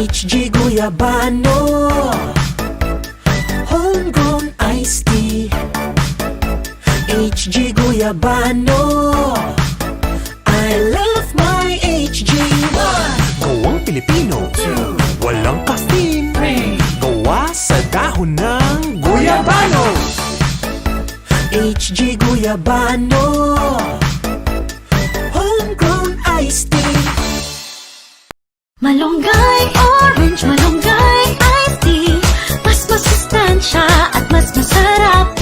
HG Guyabano, homegrown iced tea. HG Guyabano, I love my HG. Gawang Pilipino, walang caffeine, gawa sa dahon ng guyabano. HG Guyabano, homegrown iced tea. Malunggay, orange, malunggay, iced tea. Mas masustansya at mas masarap.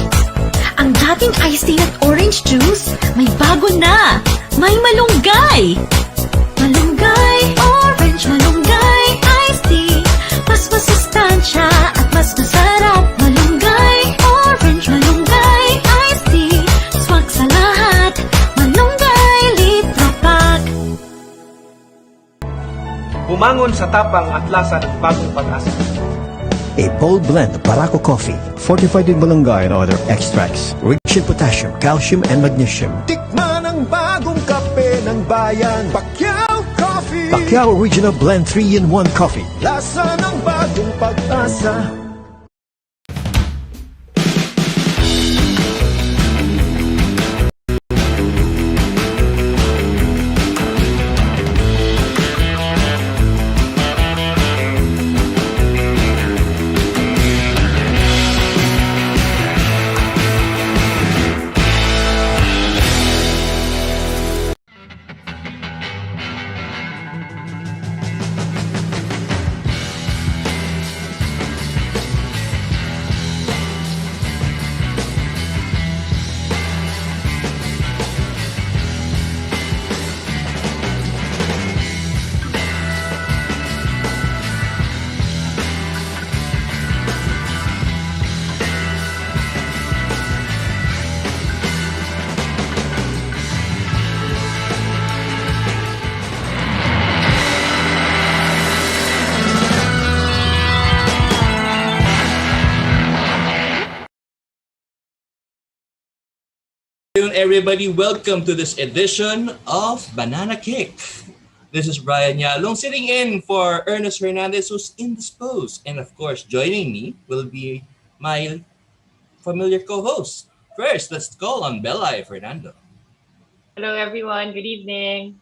Ang dating iced tea at orange juice, may bago na. May malunggay. Malunggay, orange, malunggay, iced tea. Mas masustansya at mas masarap. Malunggay, orange, malunggay, iced tea. Swak sa lahat. Malunggay, Litra Pack. Bumangon sa tapang at lasa ng bagong pag-asa. A bold blend of Barako coffee, fortified with malunggay and other extracts, rich in potassium, calcium, and magnesium. Tikman ang bagong kape ng bayan, Pacquiao Coffee. Pacquiao Original Blend 3-in-1 Coffee. Lasa ng bagong pag-asa. Everybody, welcome to this edition of Banana Kick. This is Brian Yalong sitting in for Ernest Hernandez, who's indisposed. And of course, joining me will be my familiar co-host. First, let's call on Bella Fernando. Hello, everyone. Good evening.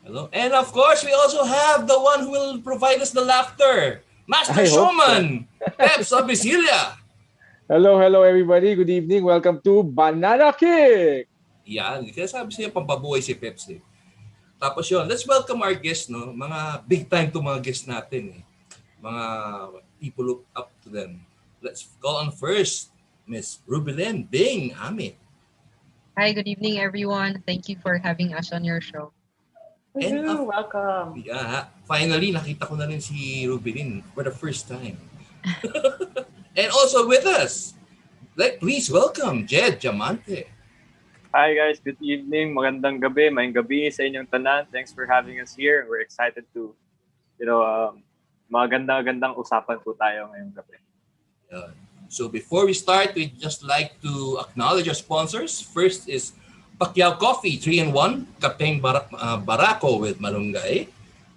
Hello. And of course, we also have the one who will provide us the laughter, Master Showman, Peps Abisilia. Hello everybody. Good evening. Welcome to Banana Kick. Yan, kaya sabi siya pampabuhay si Pepsi. Tapos yun, let's welcome our guests, no? Mga big time to mga guests natin, eh. Mga people look up to them. Let's call on first, Miss Rubilen Amit. Hi, good evening everyone. Thank you for having us on your show. And welcome. Yeah, finally nakita ko na rin si Rubilen for the first time. And also with us, please welcome Jed Diamante. Hi guys, good evening, magandang gabi, mayang gabi sa inyong tanan. Thanks for having us here. We're excited to, magandang usapan po tayo ngayong gabi. So before we start, we'd just like to acknowledge our sponsors. First is Pacquiao Coffee, 3-in-1, Kapeng Barako with malunggay.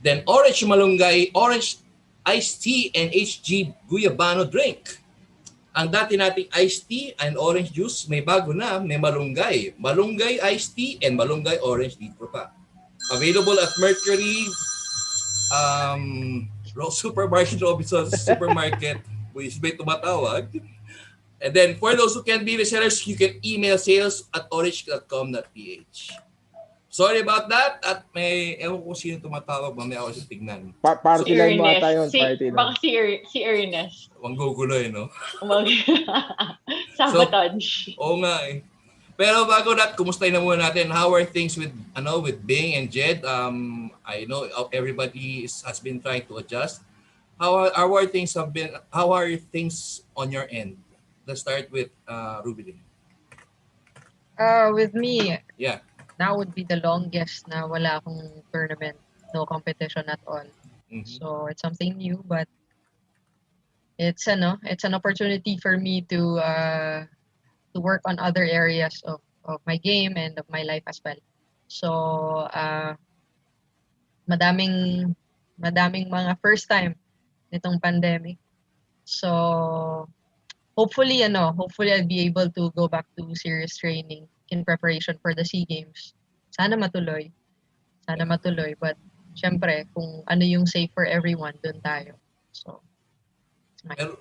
Then Orange Malunggay, Orange Iced Tea, and HG Guyabano Drink. Ang dati nating iced tea and orange juice, may bago na, may malunggay. Malunggay iced tea and malunggay orange dito pa. Available at Mercury, Supermarket, Robinson's Supermarket, which may tumatawag. And then for those who can't be resellers, you can email sales@orange.com.ph. Sorry about that. At may, ewan ko sino tumatawag, mamaya ako sa tignan. Party line mo ata yun. Baka si Ernest. Huwag gugulo no? Sabotage. Oo nga eh. Pero bago that, kumustahin na muna natin. How are things with Bing and Jed? I know everybody has been trying to adjust. How are things on your end? Let's start with Rubilen. With me, Yeah. now would be the longest na wala akong tournament, no competition at all. Mm-hmm. So it's something new, but it's an opportunity for me to work on other areas of my game and of my life as well. So madaming Madaming mga first time nitong pandemic. So, hopefully I'll be able to go back to serious training in preparation for the SEA Games. Sana matuloy. But syempre, kung ano yung safe for everyone, doon tayo. So, Pero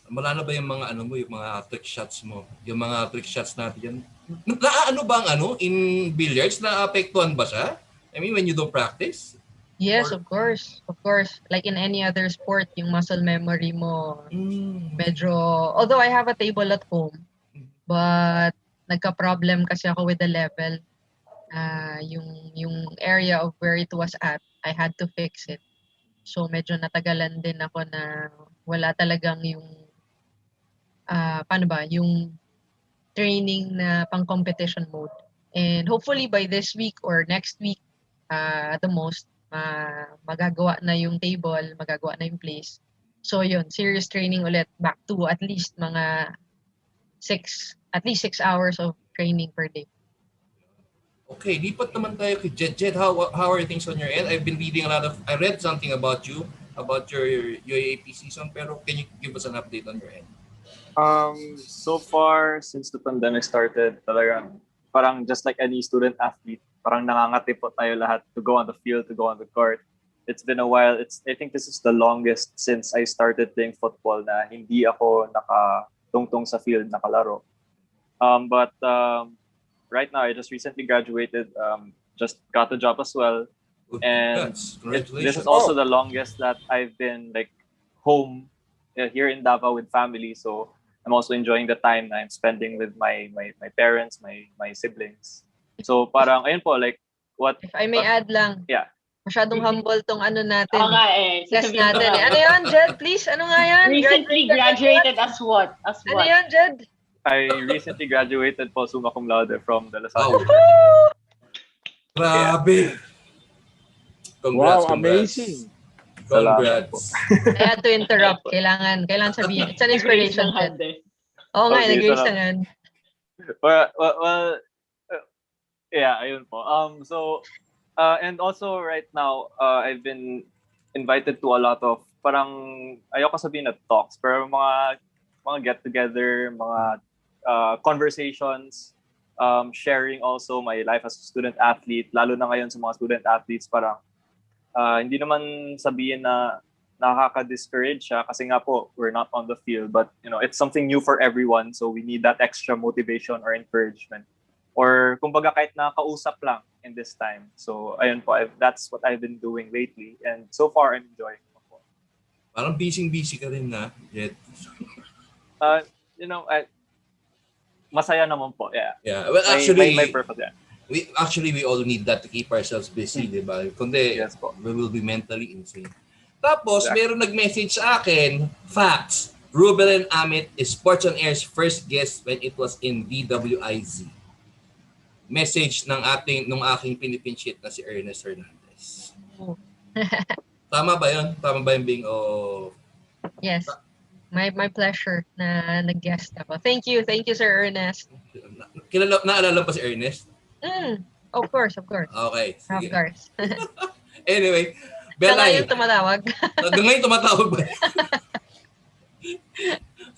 wala na ba yung mga yung mga trick shots mo? Yung mga trick shots natin yan. Ano ba ang in billiards, naapektuhan ba siya? I mean, when you don't practice? yes, of course. Like in any other sport, yung muscle memory mo, medyo, although I have a table at home, but nagka-problem kasi ako with the level. Yung area of where it was at, I had to fix it. So medyo natagalan din ako na wala talagang yung yung training na pang competition mode. And hopefully by this week or next week, at the most, magagawa na yung table, magagawa na yung place. So yun, serious training ulit, back to at least 6 hours of training per day. Okay, lipat naman tayo kay Jed. Jed, how are things on your end? I've been reading I read something about you, about your UAAP season, pero can you give us an update on your end? So far, since the pandemic started, talagang parang just like any student athlete, parang nangangati po tayo lahat to go on the field, to go on the court. It's been a while. I think this is the longest since I started playing football na hindi ako nakatungtong sa field, nakalaro. But right now, I just recently graduated, just got a job as well. And Congratulations. this is also the longest that I've been like home here in Davao with family. So I'm also enjoying the time I'm spending with my parents, my siblings. So parang, ayun po, like, what... If I may add lang. Yeah. Masyadong humble tong natin. Oo nga Guest sasabihin ko natin. nga. Ano yun, Jed? Please, ano nga yan? Recently graduated as what? Ano yun, Jed? I recently graduated po summa cum laude from the Lasal. Grabe! Wow, amazing. Congrats. I had to interrupt. Kailangan sabihin. It's an inspiration. Oo nga, nag-raise ng hand. Well, yeah, ayun po. So, and also right now, I've been invited to a lot of, parang, ayoko sabihin na talks, pero mga get-together, mga conversations, sharing also my life as a student athlete, lalo na ngayon sa mga student athletes, parang, hindi naman sabihin na nakaka-discourage siya kasi nga po, we're not on the field, but it's something new for everyone, so we need that extra motivation or encouragement. Or kumbaga kahit nakausap lang in this time. So ayun po, that's what I've been doing lately, and so far I'm enjoying it po. Parang busy ka rin na, Jed. Masaya naman po, yeah. Yeah, well actually, my purpose, yeah. We all need that to keep ourselves busy, di ba? Kundi, yes, we will be mentally insane. Tapos, meron nag-message sa akin, facts, Rubilen Amit is Sports on Air's first guest when it was in DWIZ. Message nung aking pinipinshit na si Ernest Hernandez. Tama ba yun? Tama ba yung being Yes. My pleasure na nag-guest ako. Thank you, Sir Ernest. Naalala pa si Ernest? Of course. Okay, sige. Of course. Anyway, Belay. Ngayon tumatawag. Hanggang ngayon tumatawag ba?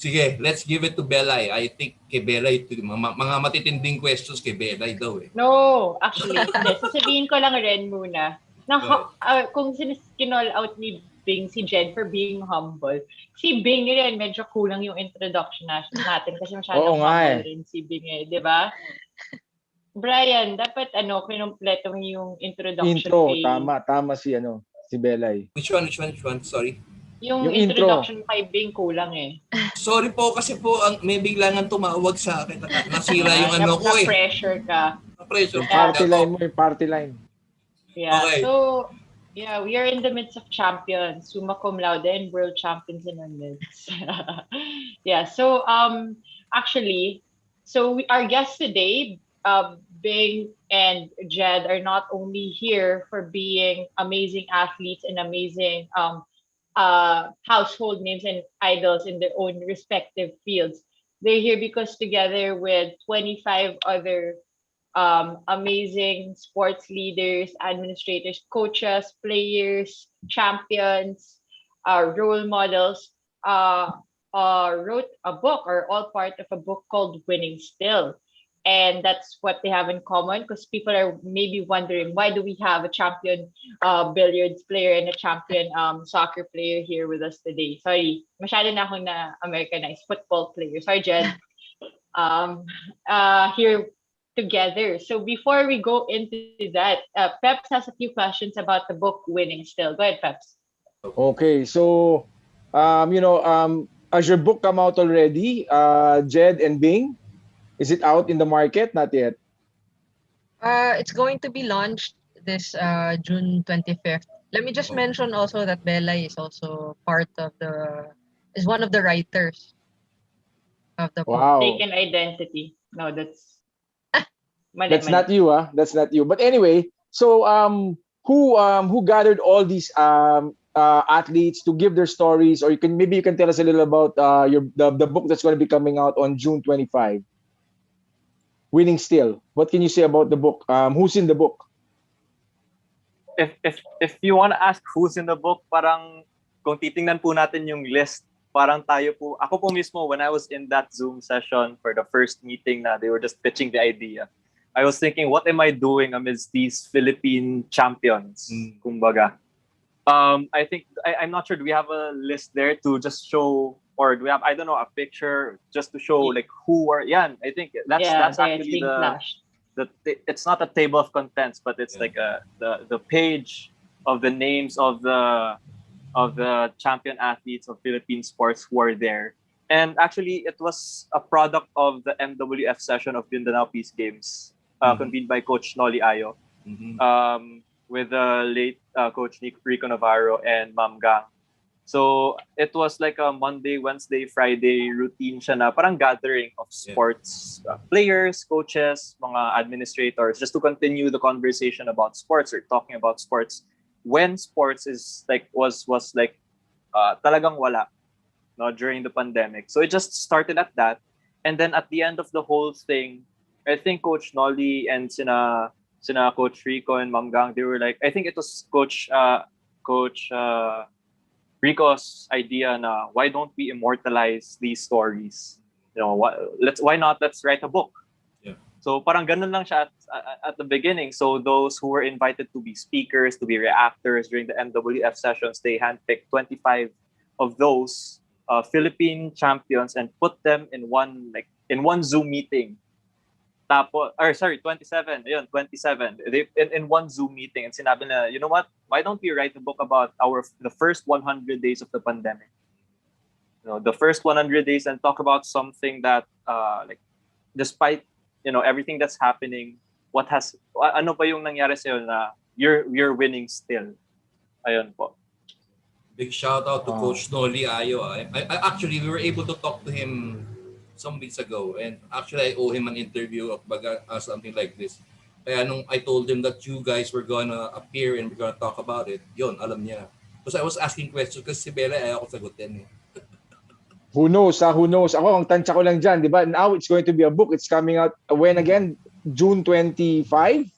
Sige, let's give it to Belay. I think kay Belay, mga matitinding questions kay Belay daw eh. No, actually, sasabihin ko lang rin muna. Kung kinall out ni Bing si Jed for being humble, si Bing rin medyo kulang yung introduction natin kasi masyadong humble rin si Bing di ba? Brian, dapat kinumpleto mo yung introduction. Tama si Belay. Which one? Sorry. Yung introduction kay Bing kulang eh. Sorry po kasi po may biglangan tumawag sa akin. Nasira yung ko eh. Na-pressure ka. Na-pressure. Party line. Yeah. Okay. So, yeah, we are in the midst of champions, summa cum laude, and world champions in our midst. Yeah. So, actually, our guests today, Bing and Jed, are not only here for being amazing athletes and amazing household names and idols in their own respective fields. They're here because together with 25 other amazing sports leaders, administrators, coaches, players, champions, role models, wrote a book or all part of a book called Winning Still. And that's what they have in common because people are maybe wondering why do we have a champion billiards player and a champion soccer player here with us today. Sorry, masyado na akong na Americanized football player. Sorry, Jed. Here together. So before we go into that, Peps has a few questions about the book Winning Still. Go ahead, Peps. Okay, so has your book come out already, Jed and Bing? Is it out in the market? Not yet. It's going to be launched this June 25th. Let me just mention also that Bella is also is one of the writers of the book. Wow. Taken identity. No, that's That's not you, ah. That's not you. But anyway, so who gathered all these athletes to give their stories, or maybe you can tell us a little about the book that's going to be coming out on June 25. Winning Still. What can you say about the book? Who's in the book? If you want to ask who's in the book, parang kung titingnan po natin yung list, parang ako po mismo, when I was in that Zoom session for the first meeting na they were just pitching the idea, I was thinking, what am I doing amidst these Philippine champions? Kumbaga. I think, I'm not sure, do we have a list there to just show, or do we have, I don't know, a picture just to show like who are, I think that's actually it's not a table of contents, but it's like the page of the names of the champion athletes of Philippine sports who are there. And actually, it was a product of the MWF session of Mindanao Peace Games, convened by Coach Noli Ayo, with the late Coach Rico Navarro and Ma'am Gang. So it was like a Monday, Wednesday, Friday routine siya na parang gathering of sports players, coaches, mga administrators, just to continue the conversation about sports or talking about sports when sports was talagang wala, no, during the pandemic. So it just started at that, and then at the end of the whole thing, I think Coach Nolly and sina Coach Rico and Ma'am Gang, they were like, I think it was Coach Rico's idea na why don't we immortalize these stories? You know, why not let's write a book? Yeah. So parang ganun lang siya at the beginning. So those who were invited to be speakers, to be reactors during the MWF sessions, they handpicked 25 of those Philippine champions and put them in one Zoom meeting. 27. Ayun, 27. They in one Zoom meeting, and sinabi na, you know what? Why don't we write a book about the first 100 days of the pandemic? You know, the first 100 days, and talk about something that despite everything that's happening, ano pa yung nangyari sa'yo na you're winning still. Ayun po. Big shout out to Coach Noli Ayo. I actually, we were able to talk to him some weeks ago, and actually I owe him an interview of something like this. Kaya nung I told him that you guys were gonna appear and we're gonna talk about it, yun, alam niya. Because I was asking questions kasi si Bella ayaw ko sagutin. Who knows? Who knows? Ako, ang tansya ko lang dyan, di ba? Now it's going to be a book. It's coming out when again? June 25?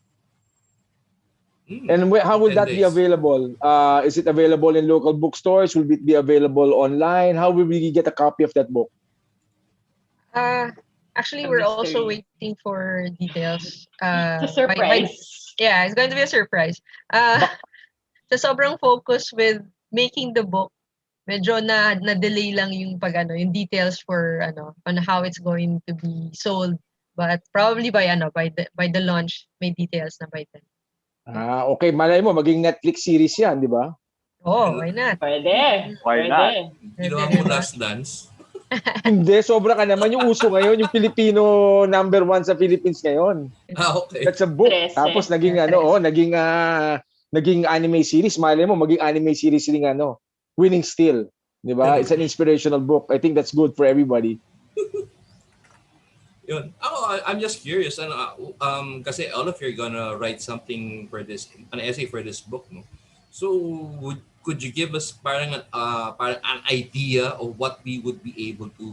And how will that be available? Is it available in local bookstores? Will it be available online? How will we get a copy of that book? Actually, we're also waiting for details. It's a surprise. It's going to be a surprise. Sa sobrang focus with making the book, medyo na-delay lang yung yung details for on how it's going to be sold. But probably by the launch, may details na by then. Okay. Malay mo, maging Netflix series yan, di ba? Oh, why not? Pwede. Why not? Ginawa mo Last Dance? Hindi, sobra ka naman. Yung uso ngayon, yung Filipino number 1 sa Philippines ngayon. Okay. That's a book. Tapos naging naging anime series. Malay mo, maging anime series rin Winning Still. Di ba? It's an inspirational book. I think that's good for everybody. Yun. I'm just curious. Kasi all of you are gonna write something for this, an essay for this book, no? So, could you give us parang an idea of what we would be able to,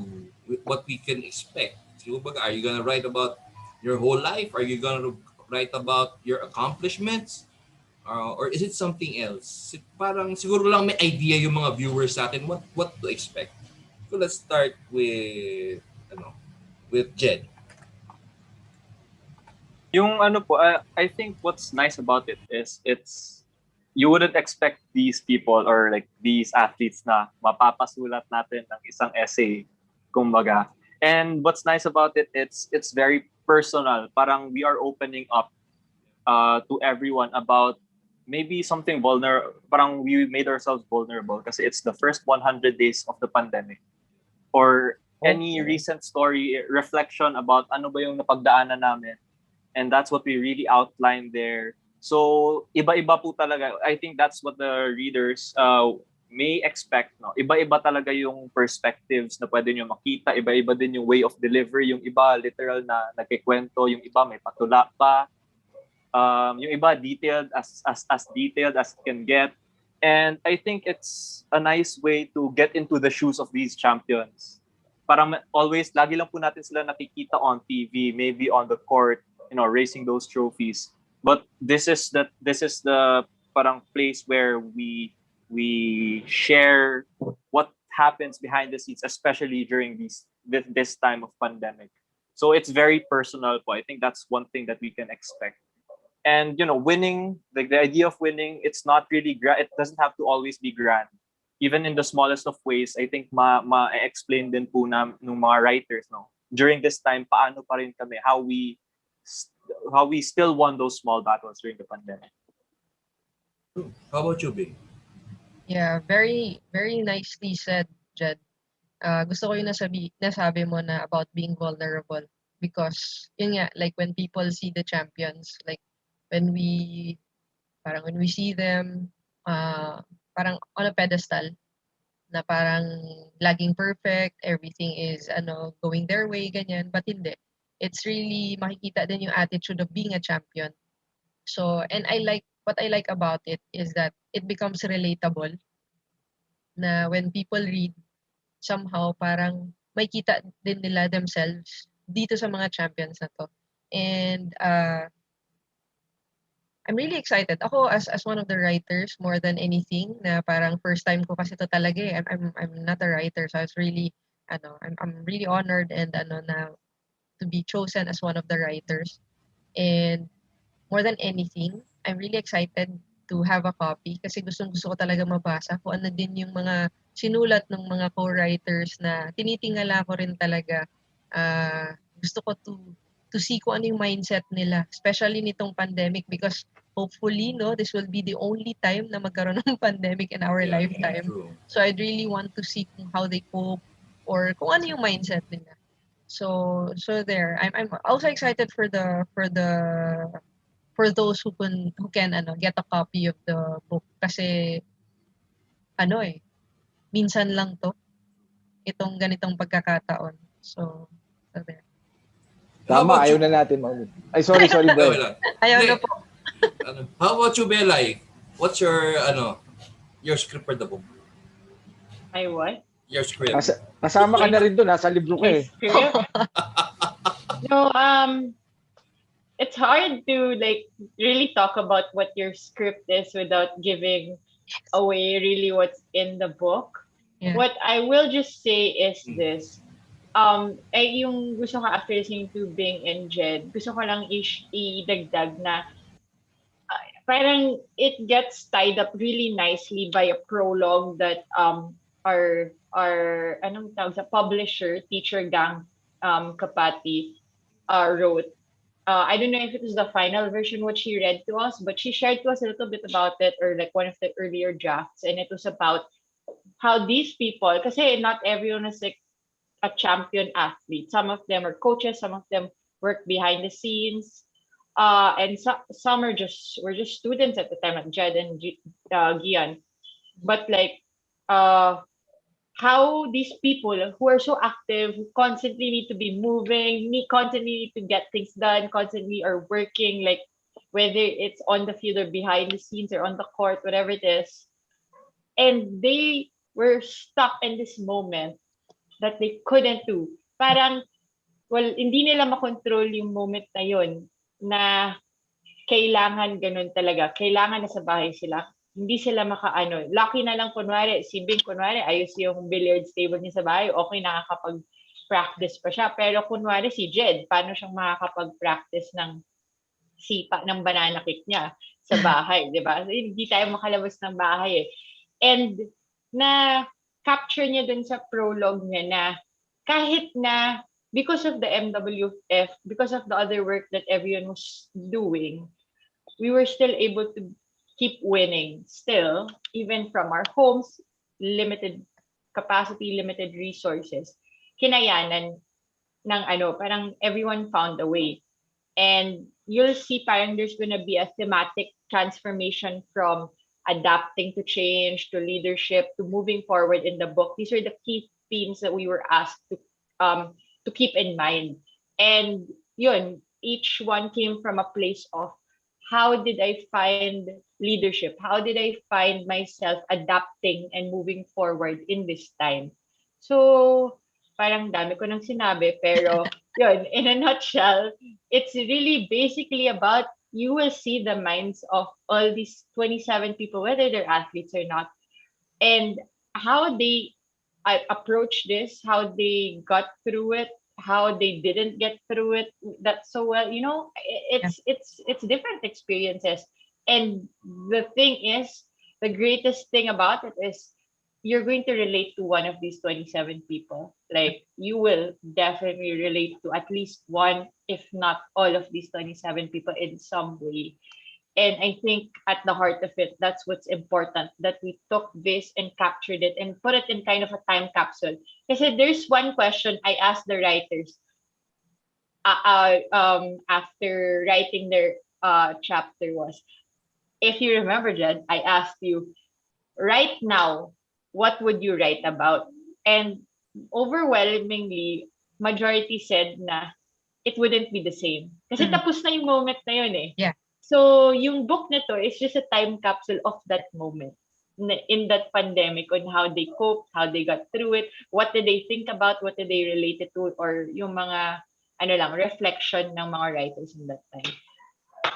what we can expect? So, are you gonna write about your whole life? Are you gonna write about your accomplishments? Or is it something else? Parang siguro lang may idea yung mga viewers sa atin what to expect. So let's start with Jed. Yung ano po, I think what's nice about it is you wouldn't expect these people or like these athletes na mapapasulat natin ng isang essay, kumbaga. And what's nice about it, it's very personal. Parang we are opening up to everyone about maybe something vulnerable. Parang we made ourselves vulnerable kasi it's the first 100 days of the pandemic. Or any recent story, reflection about ano ba yung napagdaanan namin. And that's what we really outlined there. So, iba-iba po talaga. I think that's what the readers may expect. No? Iba-iba talaga yung perspectives na pwede nyo makita. Iba-iba din yung way of delivery. Yung iba, literal na nagkikwento. Yung iba, may patula pa. Yung iba, detailed as detailed as it can get. And I think it's a nice way to get into the shoes of these champions. Parang always, lagi lang po natin sila nakikita on TV, maybe on the court, raising those trophies. But this is the parang place where we share what happens behind the scenes, especially during this time of pandemic. So it's very personal po. I think that's one thing that we can expect. And winning, like the idea of winning, it's not really it doesn't have to always be grand. Even in the smallest of ways, I think ma-explain din po ng mga writers, no, during this time, paano pa rin kami, how we still won those small battles during the pandemic. How about you, Bing? Yeah, very, very nicely said, Jed. Gusto ko yung nasabi mo na about being vulnerable. Because, yun nga, like when people see the champions, like when we see them, parang on a pedestal, na parang laging perfect, everything is going their way, ganyan, but hindi. It's really makikita din yung attitude of being a champion. So, and what I like about it is that it becomes relatable na when people read, somehow parang may kita din nila themselves dito sa mga champions na to. And I'm really excited. Ako as one of the writers, more than anything, na parang first time ko kasi to talaga eh. I'm not a writer, so I was really I'm really honored and na to be chosen as one of the writers. And more than anything, I'm really excited to have a copy kasi gusto ko talaga mabasa kung ano din yung mga sinulat ng mga co-writers na tinitingala ko rin talaga. Gusto ko to see kung ano yung mindset nila, especially nitong pandemic, because hopefully this will be the only time na magkaroon ng pandemic in our lifetime. True. So I'd really want to see how they cope or kung ano yung mindset nila. So there, I'm also excited for those who can get a copy of the book kasi minsan lang to itong ganitong pagkakataon. So there. Tama, ayaw na natin. Ay, sorry, bro. Ayaw na po. How about you, Belay? What's your script for the book? My what? Your script. Kasama ka na rin doon, nasa libro ka eh. Script? No, it's hard to like really talk about what your script is without giving away really what's in the book. Yeah. What I will just say is this. Yung gusto ko after listening to Bing and Jed, gusto ko lang idagdag na parang it gets tied up really nicely by a prologue that our anong tawag sa publisher, Teacher Gang Kapati wrote. I don't know if it was the final version what she read to us, but she shared to us a little bit about it, or like one of the earlier drafts, and it was about how these people, kasi not everyone is like a champion athlete. Some of them are coaches, some of them work behind the scenes, and some were just students at the time, like Jed and Gian. But like how these people who are so active, who constantly need to be moving, constantly need to get things done, constantly are working, like whether it's on the field or behind the scenes or on the court, whatever it is. And they were stuck in this moment that they couldn't do. Parang hindi nila makontrol yung moment na yun na kailangan ganun talaga. Kailangan na sa bahay sila. Hindi sila makaano. Lucky na lang kunwari, si Bing kunwari, ayos yung billiards table niya sa bahay, okay, nakakapag-practice pa siya. Pero kunwari si Jed, paano siyang makakapag-practice ng sipa ng banana cake niya sa bahay, di ba? So, hindi tayo makalabas ng bahay eh. And na capture niya dun sa prologue niya na kahit na because of the MWF, because of the other work that everyone was doing, we were still able to keep winning still, even from our homes, limited capacity, limited resources. Kinayanan ng parang everyone found a way. And you'll see parang there's gonna be a thematic transformation from adapting to change, to leadership, to moving forward in the book. These are the key themes that we were asked to keep in mind. And yun, each one came from a place of how did I find leadership? How did I find myself adapting and moving forward in this time? So, parang dami ko nang sinabi, pero yun, in a nutshell, it's really basically about, you will see the minds of all these 27 people, whether they're athletes or not, and how they approach this, how they got through it, how they didn't get through it that so well. It's different experiences. And the thing is, the greatest thing about it is you're going to relate to one of these 27 people. Like, you will definitely relate to at least one, if not all of these 27 people in some way. And I think at the heart of it, that's what's important, that we took this and captured it and put it in kind of a time capsule. Because there's one question I asked the writers after writing their chapter was, if you remember, Jed, I asked you, right now, what would you write about? And overwhelmingly, majority said na it wouldn't be the same. Kasi tapos na yung moment na yun eh. Yeah. So, yung book nito is just a time capsule of that moment in that pandemic, on how they coped, how they got through it, what did they think about, what did they relate it to, or yung mga, reflection ng mga writers in that time.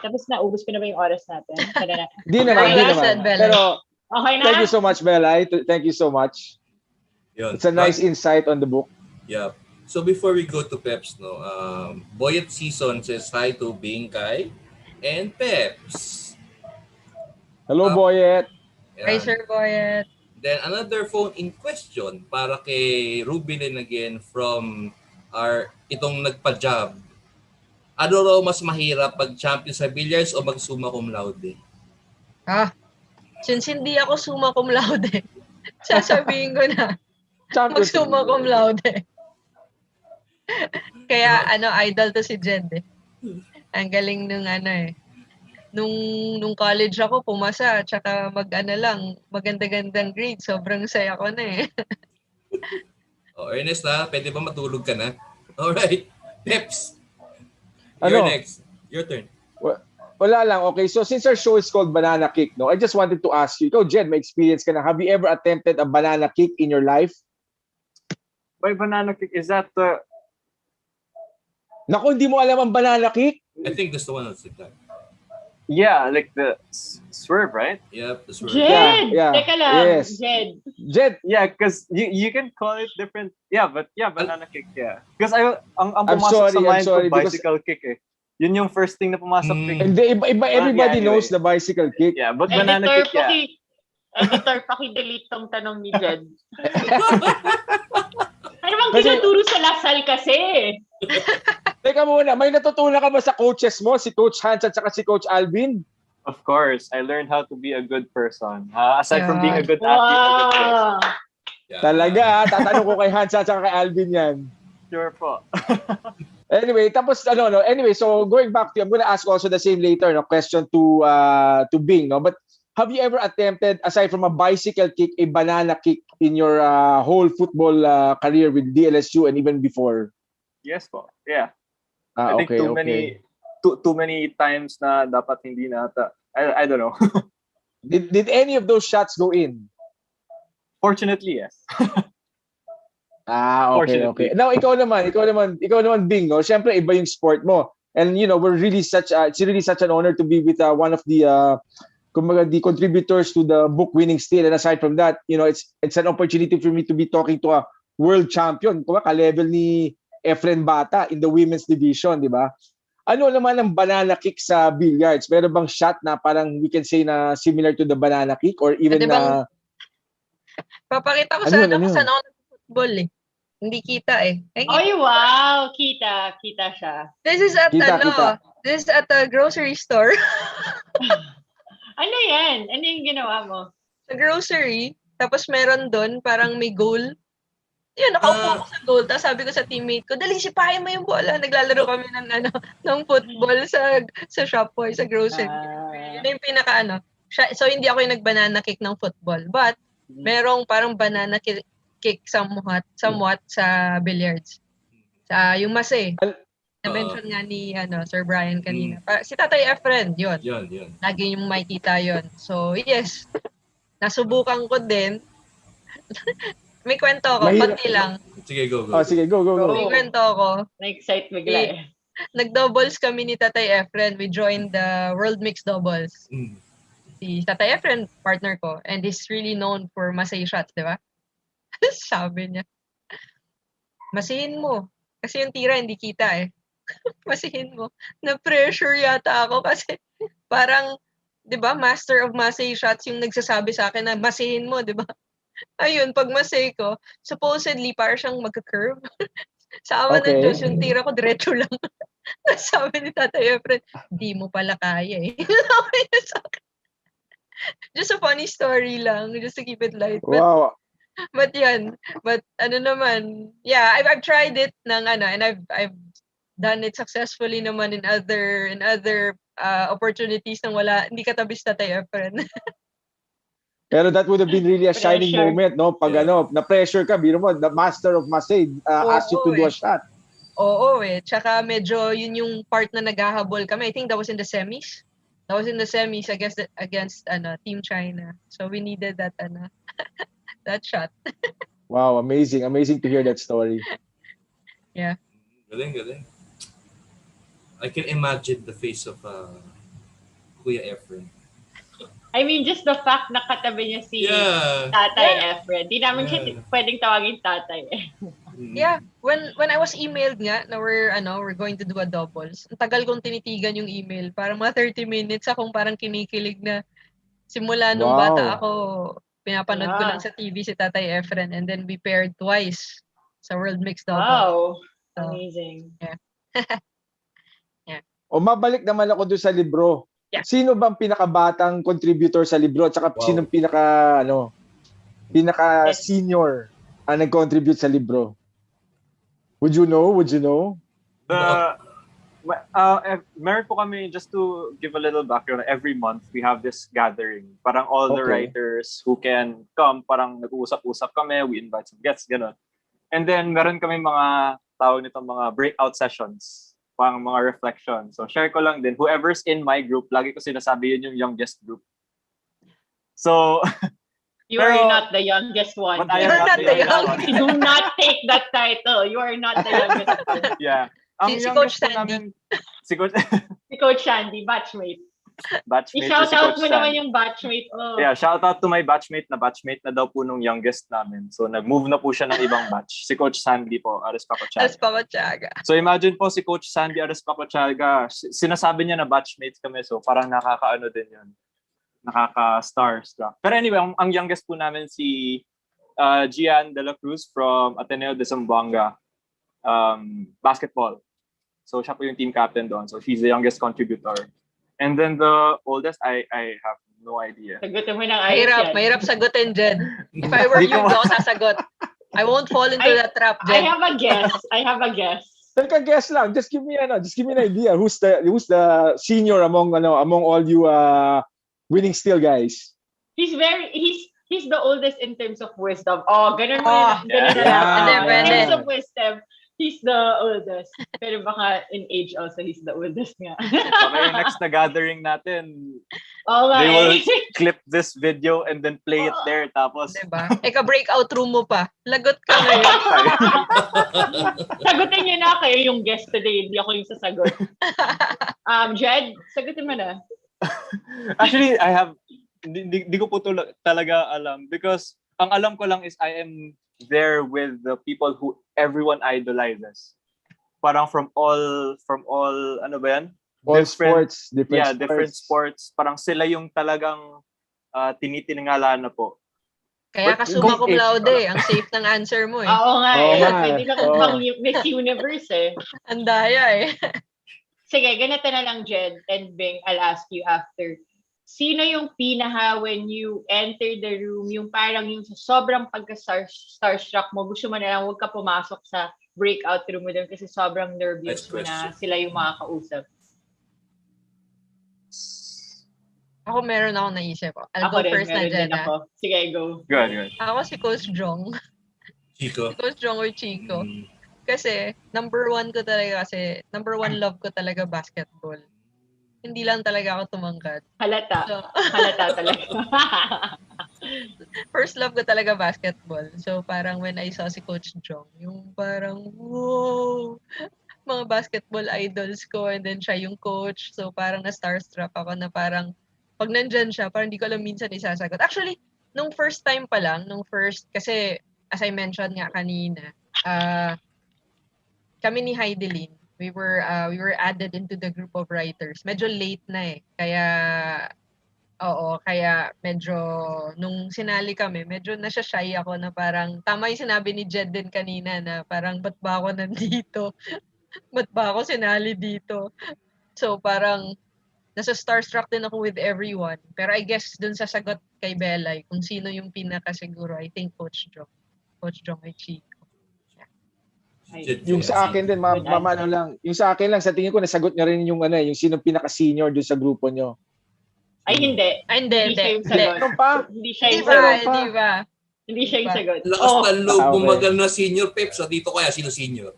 Tapos na, ubus ko na ba yung oras natin? Di naman. Pero, okay na? thank you so much, Bella. Thank you so much. Yun. It's a nice insight on the book. Yeah. So before we go to Peps, Boyet Season says hi to Bingkay and Peps. Hello, Boyet. Hi, Sir Boyet. Then another phone in question para kay Rubilen again from itong nagpa-job. Ano raw mas mahirap pag champion sa billiards o mag summa cum laude? Since hindi ako summa cum laude, sasabihin ko na mag summa cum laude. Kaya idol to si Jed eh. Ang galing nung college ako pumasa, tsaka maganda-gandang grade, sobrang saya ko na eh. Ernest pwede ba matulog ka na? Alright, Peps. You're next. Your turn. Wala lang. Okay, so since our show is called Banana Kick, I just wanted to ask you, Jed, may experience ka na. Have you ever attempted a banana kick in your life? By banana kick, is that the... Naku, hindi mo alam ang banana kick? I think that's the one that's like that. Yeah, like the swerve, right? Yep, the swerve. Jed! Yeah. Teka lang, Yes. Jed. Yeah, because you can call it different. Yeah, but yeah, banana kick, yeah. Because ang I'm pumasok sorry, sa mind ko, because- bicycle kick eh. Yun yung first thing na pumasok. And everybody Yeah, knows anyway. the bicycle kick. Yeah, but banana kick, yeah. Editor, paki-delete tong tanong ni Jed. Ano bang Kasi- tinuturo sa Lasal kasi? Teka muna, may natutunan ka ba sa coaches mo? Si Coach Hans at saka si Coach Alvin? Of course, I learned how to be a good person. Aside from being a good athlete, a good person. Wow! Yeah. Talaga, tatanong ko kay Hans at saka kay Alvin yan. Sure po. Anyway, anyway, so going back to you, I'm gonna ask also the same later, question to Bing, But have you ever attempted, aside from a bicycle kick, a banana kick in your whole football career with DLSU and even before? Yes po. Yeah. I think Okay. too many times na dapat hindi na ata. I don't know. Did any of those shots go in? Fortunately, yes. Okay. Now, ikaw naman, Bing, no? Siyempre, iba yung sport mo. And, we're really it's really such an honor to be with one of the, kumbaga, the contributors to the book Winning Still. And aside from that, it's an opportunity for me to be talking to a world champion. Kumbaga, ka-level ni Efren Bata in the women's division, di ba? Ano naman ang banana kick sa billiards? Meron bang shot na parang we can say na similar to the banana kick or even na... Papakita ko sana kung saan ako nag-football eh. Hindi kita eh. Ay, wow! Kita siya. This is at This is at a grocery store. Ano yan? Ano yung ginawa mo? Sa grocery, tapos meron doon parang may goal. Yun, nakaupo ako sa goal. Tapos sabi ko sa teammate ko, dali, sipahin mo yung bola. Naglalaro kami ng football sa shop boy, sa grocery. Yun yung pinaka So, hindi ako yung nag-banana kick ng football. But, merong parang banana kick somewhat sa billiards. Yung mase. Na-mention nga ni Sir Brian kanina. Si Tatay Efren, yun. Lagi yung makikita yun. So, yes. Nasubukan ko din. May kwento ako, konti lang. Sige, go. Sige, go. May kwento ako. Na-excite bigla eh. Nag-doubles kami ni Tatay Efren. We joined the World Mixed Doubles. Si Tatay Efren, partner ko. And he's really known for masay shots, di ba? Sabi niya, masihin mo. Kasi yung tira hindi kita eh. Masihin mo. Na-pressure yata ako kasi parang, di ba, master of masay shots yung nagsasabi sa akin na masihin mo, di ba? Ayun, pag masay ko, supposedly, parang siyang magka-curve. Sa awa ng Diyos, yung tira ko, diretso lang. Sabi ni Tatay Efren, di mo pala kaya eh. Just a funny story lang, just to keep it light. Wow. But yan, yeah, I've tried it and I've done it successfully naman in other opportunities nang hindi katabi si Tatay Efren. Pero that would have been really a shining moment, no? Pag na-pressure ka, biro mo, the master of Masay asked you to do a shot. Oo eh. Tsaka medyo yun yung part na naghahabol kami. I think that was in the semis. Against Team China. So we needed that that shot. Wow, amazing to hear that story. Yeah. Galing. I can imagine the face of Kuya Efren. I mean, just the fact na katabi niya si Tatay Efren. Di namin siya pwedeng tawagin tatay eh. Yeah, when I was emailed nga na we're going to do a doubles. Ang tagal kong tinitigan yung email. Parang mga 30 minutes akong parang kinikilig na simula nung bata ako. Pinapanood ko lang sa TV si Tatay Efren and then we paired twice sa World Mixed Doubles. Wow. Amazing. Yeah. Yeah. O mabalik naman ako doon sa libro. Yeah. Sino bang pinakabatang contributor sa libro at saka sino pinaka senior ang nag-contribute sa libro? Would you know? Meron po kami, just to give a little background, every month we have this gathering. Parang all the writers who can come, parang nag-uusap-usap kami, we invite some guests, gano'n. And then meron kami mga tawag nitong mga breakout sessions, pang mga reflection. So share ko lang din, whoever's in my group, lagi ko sinasabi yun yung youngest group. So you are not the youngest one. But I am not the youngest. Do not take that title. You are not the youngest one. Yeah. Si Coach Sandy. Si Coach Sandy, batchmate. I-shout out mo naman yung batchmate mo. Yeah, shout out to my batchmate na daw po nung youngest namin. So nag-move na po siya ng ibang batch. Si Coach Sandy po, Arespacochaga. So imagine po si Coach Sandy Arespacochaga, sinasabi niya na batchmates kami. So parang nakakaano din yun. Nakaka-starstruck. Pero anyway, ang youngest po namin si Gian De La Cruz from Ateneo de Zamboanga basketball. So siya po yung team captain doon. So she's the youngest contributor. And then the oldest, I have no idea. Sagutin mo ng ayos. Mahirap sagutin, Jed. If I were you, ako sasagot. I won't fall into that trap, Jed. I have a guess. Guess lang. Just give me an idea. Who's the senior among all you winning still guys? He's the oldest in terms of wisdom. Oh, ganun mo In terms of wisdom. He's the oldest. Pero baka in age also, he's the oldest nga. Okay, next na gathering natin, Oo nga they will eh. clip this video and then play it there. Tapos, Diba? Breakout room mo pa. Lagot ka ngayon. Sagutin niyo na, kayo yung guest today, hindi ako yung sasagot. Jed, sagutin mo na. actually, di ko po talaga alam because ang alam ko lang is I am there with the people who everyone idolizes. Parang from all, ano ba yan? All sports, different sports. Parang sila yung talagang tinitingala na po. Kaya ka summa cum laude, ang safe ng answer mo eh. Oo nga Oo eh. nga. Pwede na kung Miss Universe eh. Ang daya eh. Sige, ganito na lang, Jed and Bing, I'll ask you after. Sino yung when you enter the room, yung parang yung sobrang pagka-starstruck mo, gusto mo na lang huwag ka pumasok sa breakout room mo doon kasi sobrang nervous mo na sila yung makakausap? Ako meron akong naisip. I'll go first na dyan. Sige, go. Good. Ako si Coach Jong. Chico. Si Coach Jong or Chico. Kasi number one love ko talaga basketball. Hindi lang talaga ako tumangkad. Halata. So, Halata talaga. first love ko talaga basketball. So parang when I saw si Coach Jong, yung parang, wow, mga basketball idols ko and then siya yung coach. So parang na-starstruck ako na parang pag nandyan siya, parang di ko alam minsan isasagot. Actually, nung first time pa lang, kasi as I mentioned nga kanina, kami ni Heidelin, we were added into the group of writers. Medyo late na eh. Kaya medyo nung sinali kami, medyo nasya-shy ako na parang tama yung sinabi ni Jed din kanina na parang ba't ba ako nandito? Ba't ba ako sinali dito? So parang nasa starstruck din ako with everyone. Pero I guess dun sa sagot kay Belay, kung sino yung pinakasiguro, I think Coach Jong. Coach Jong ay Chico. Yung sa akin din, yung sa akin lang, sa tingin ko, nasagot niya rin yung sino pinaka-senior doon sa grupo nyo. Ay, hindi. Hindi. siya yung sagot. Meron pa? Hindi siya yung Diba? sagot. Hindi siya yung sagot. Lakas ng loob, okay. bumagal na senior Pep. So dito kaya sino senior?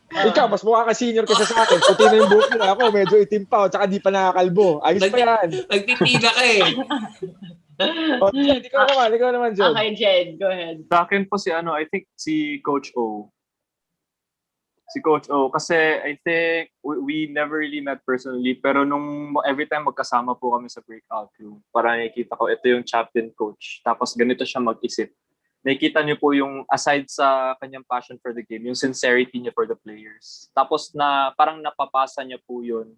Ikaw, mas mukha ka senior kaysa sa akin. Puti na yung buhok niya. Ako, medyo itim pa. Tsaka di pa nakakalbo. Ayos pa yan. Nagtitila ka eh. Jed, ikaw naman, Jed. Okay, Jed, go ahead. Sa akin po I think si Coach O. Si Coach O. Kasi I think we never really met personally. Pero nung every time magkasama po kami sa breakout room, parang nakikita ko, ito yung champion coach. Tapos ganito siya mag-isip. Nakikita niyo po yung aside sa kanyang passion for the game, yung sincerity niya for the players. Tapos parang napapasa niya po yun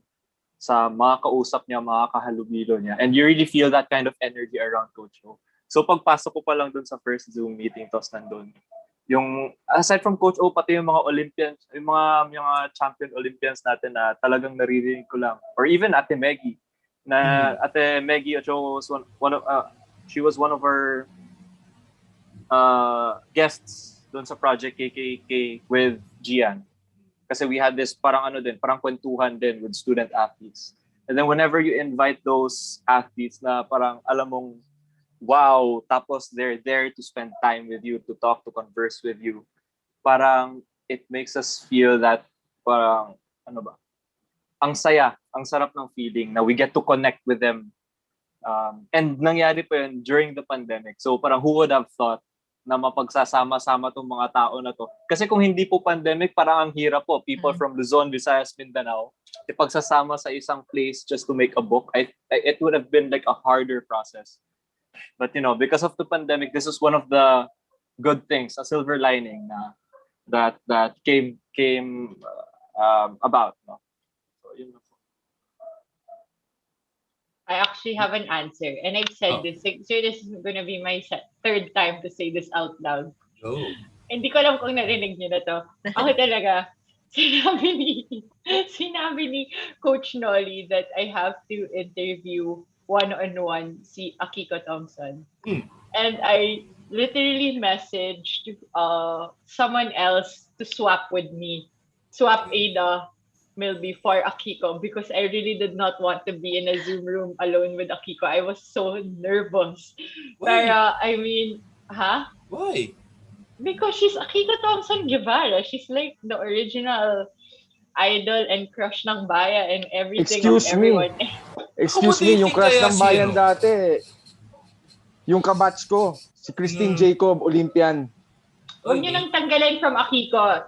sa mga kausap niya, mga kahalubilo niya. And you really feel that kind of energy around Coach O. So pagpasok ko pa lang dun sa first Zoom meeting, tapos nandun. Yung aside from Coach O, pati yung mga Olympians, yung mga champion Olympians natin na talagang naririnig ko lang. Or even Ate Meggie. Ate Meggie Ochoa was she was one of our guests doon sa Project KKK with Gian. Kasi we had this parang kwentuhan din with student athletes. And then whenever you invite those athletes na parang alam mong wow, tapos they're there to spend time with you, to talk, to converse with you. Parang it makes us feel that parang ang saya, ang sarap ng feeling na we get to connect with them. And nangyari pa yun during the pandemic. So parang who would have thought na mapagsasama-sama tong mga tao na to. Kasi kung hindi po pandemic, parang ang hirap po. People from Luzon, Visayas, Mindanao, ipagsasama sa isang place just to make a book, it would have been like a harder process. But because of the pandemic, this is one of the good things, a silver lining that came about. No? So, yun na po. I actually have an answer. And I've said this. So this is going to be my third time to say this out loud. Oh. Hindi ko alam kung narinig niyo na to. Ako talaga, sinabi ni Coach Nolly that I have to interview one-on-one si Akiko Thompson. And I literally messaged someone else to swap with me. Swap Ada Milby for Akiko because I really did not want to be in a Zoom room alone with Akiko. I was so nervous. Why? Pero, I mean, Why? Because she's Akiko Thompson Guevara. She's like the original idol and crush ng bayan and everything of Excuse me. everyone. Excuse Who do me, you yung think crush kaya ng si, bayan dati, yung kabatch ko, si Christine Jacob, Olympian. Huwag niyo nang tanggalin from Akiko.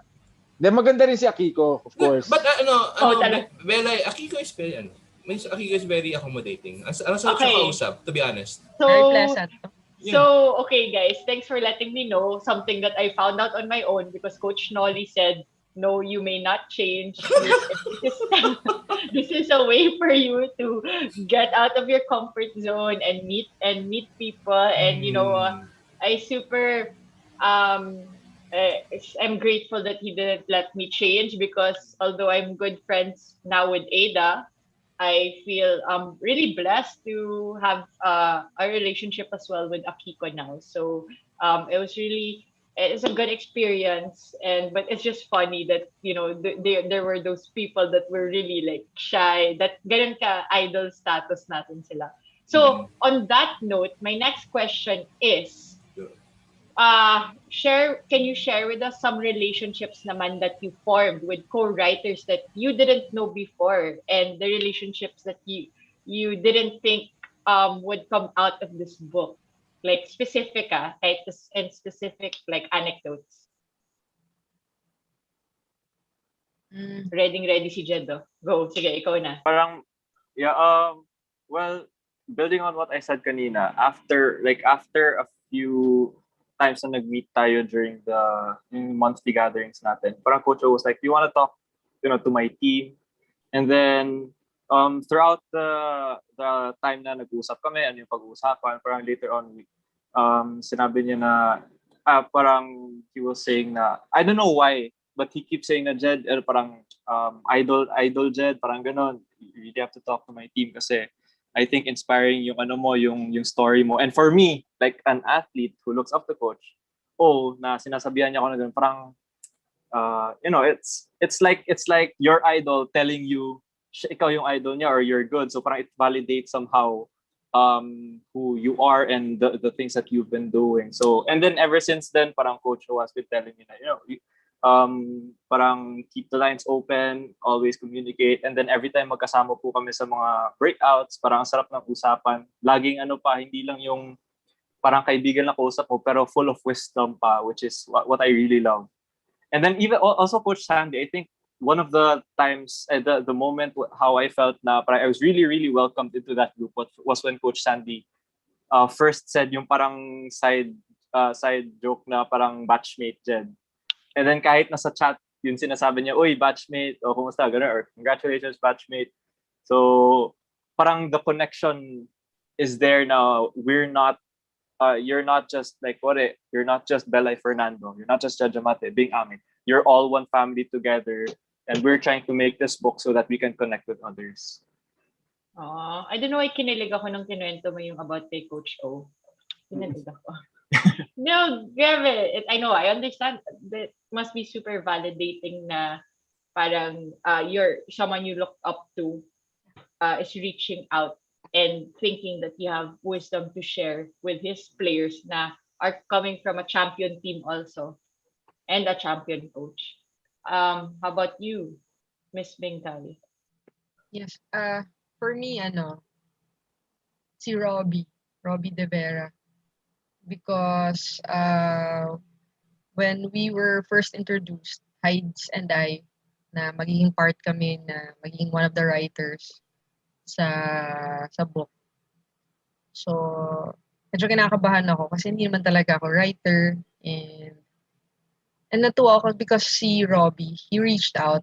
Then maganda rin si Akiko, of course. But talaga. Bella, Akiko is very, Akiko is very accommodating. Ang sarap Okay. siya kausap, to be honest. Very pleasant. So, okay guys, thanks for letting me know something that I found out on my own because Coach Nolly said, no, you may not change. This is a way for you to get out of your comfort zone and meet people. And, I super, I'm grateful that he didn't let me change because although I'm good friends now with Ada, I feel really blessed to have a relationship as well with Akiko now. So it's a good experience, but it's just funny that there were those people that were really like shy, that ganun ka idol status natin sila. So on that note, my next question is, can you share with us some relationships naman that you formed with co-writers that you didn't know before and the relationships that you didn't think would come out of this book, like specific and specific like anecdotes. Ready si Jedo. Go, sige, ikaw na. Parang, well, building on what I said kanina, after a few times na nag-meet tayo during the monthly gatherings natin, parang Coach O was like, do you want to talk, to my team? And then, throughout the time na nag-usap kami, ano yung pag-uusapan, parang later on, sinabi niya na, parang he was saying na, I don't know why, but he keeps saying na Jed, parang idol Jed, parang ganon. You really have to talk to my team kasi I think inspiring yung yung story mo. And for me, like an athlete who looks up to Coach, na sinasabihan niya ako na ganun, parang it's like your idol telling you ikaw yung idol niya or you're good. So parang it validates somehow who you are and the things that you've been doing. So and then ever since then, parang Coach has been telling me na parang keep the lines open, always communicate, and then every time magkasama po kami sa mga breakouts, parang ang sarap ng usapan. Laging hindi lang yung parang kaibigan na kausap mo, pero full of wisdom pa, which is what I really love. And then even also Coach Sandy, I think one of the times, the moment how I felt na parang I was really, really welcomed into that group was when Coach Sandy first said yung parang side joke na parang batchmate Jed. And then kahit nasa chat, yun sinasabi niya, uy, batchmate, o kumusta, gano'n, or congratulations, batchmate. So, parang the connection is there now. We're not, you're not just like, you're not just Belay Fernando, you're not just Jed Diamante, being Amit. You're all one family together, and we're trying to make this book so that we can connect with others. I don't know why kinilig ako nung kinuwento mo yung about kay Coach O. Kinilig ako. No, grabe. I know, I understand. That must be super validating na parang you're someone you look up to is reaching out and thinking that you have wisdom to share with his players na are coming from a champion team also and a champion coach. How about you, Miss Bingkali? Yes. For me, si Robbie De Vera. Because when we were first introduced, Hides and I, na magiging part kami na magiging one of the writers sa book. So, medyo kinakabahan ako kasi hindi naman talaga ako writer and natuwa ako because si Robbie, he reached out.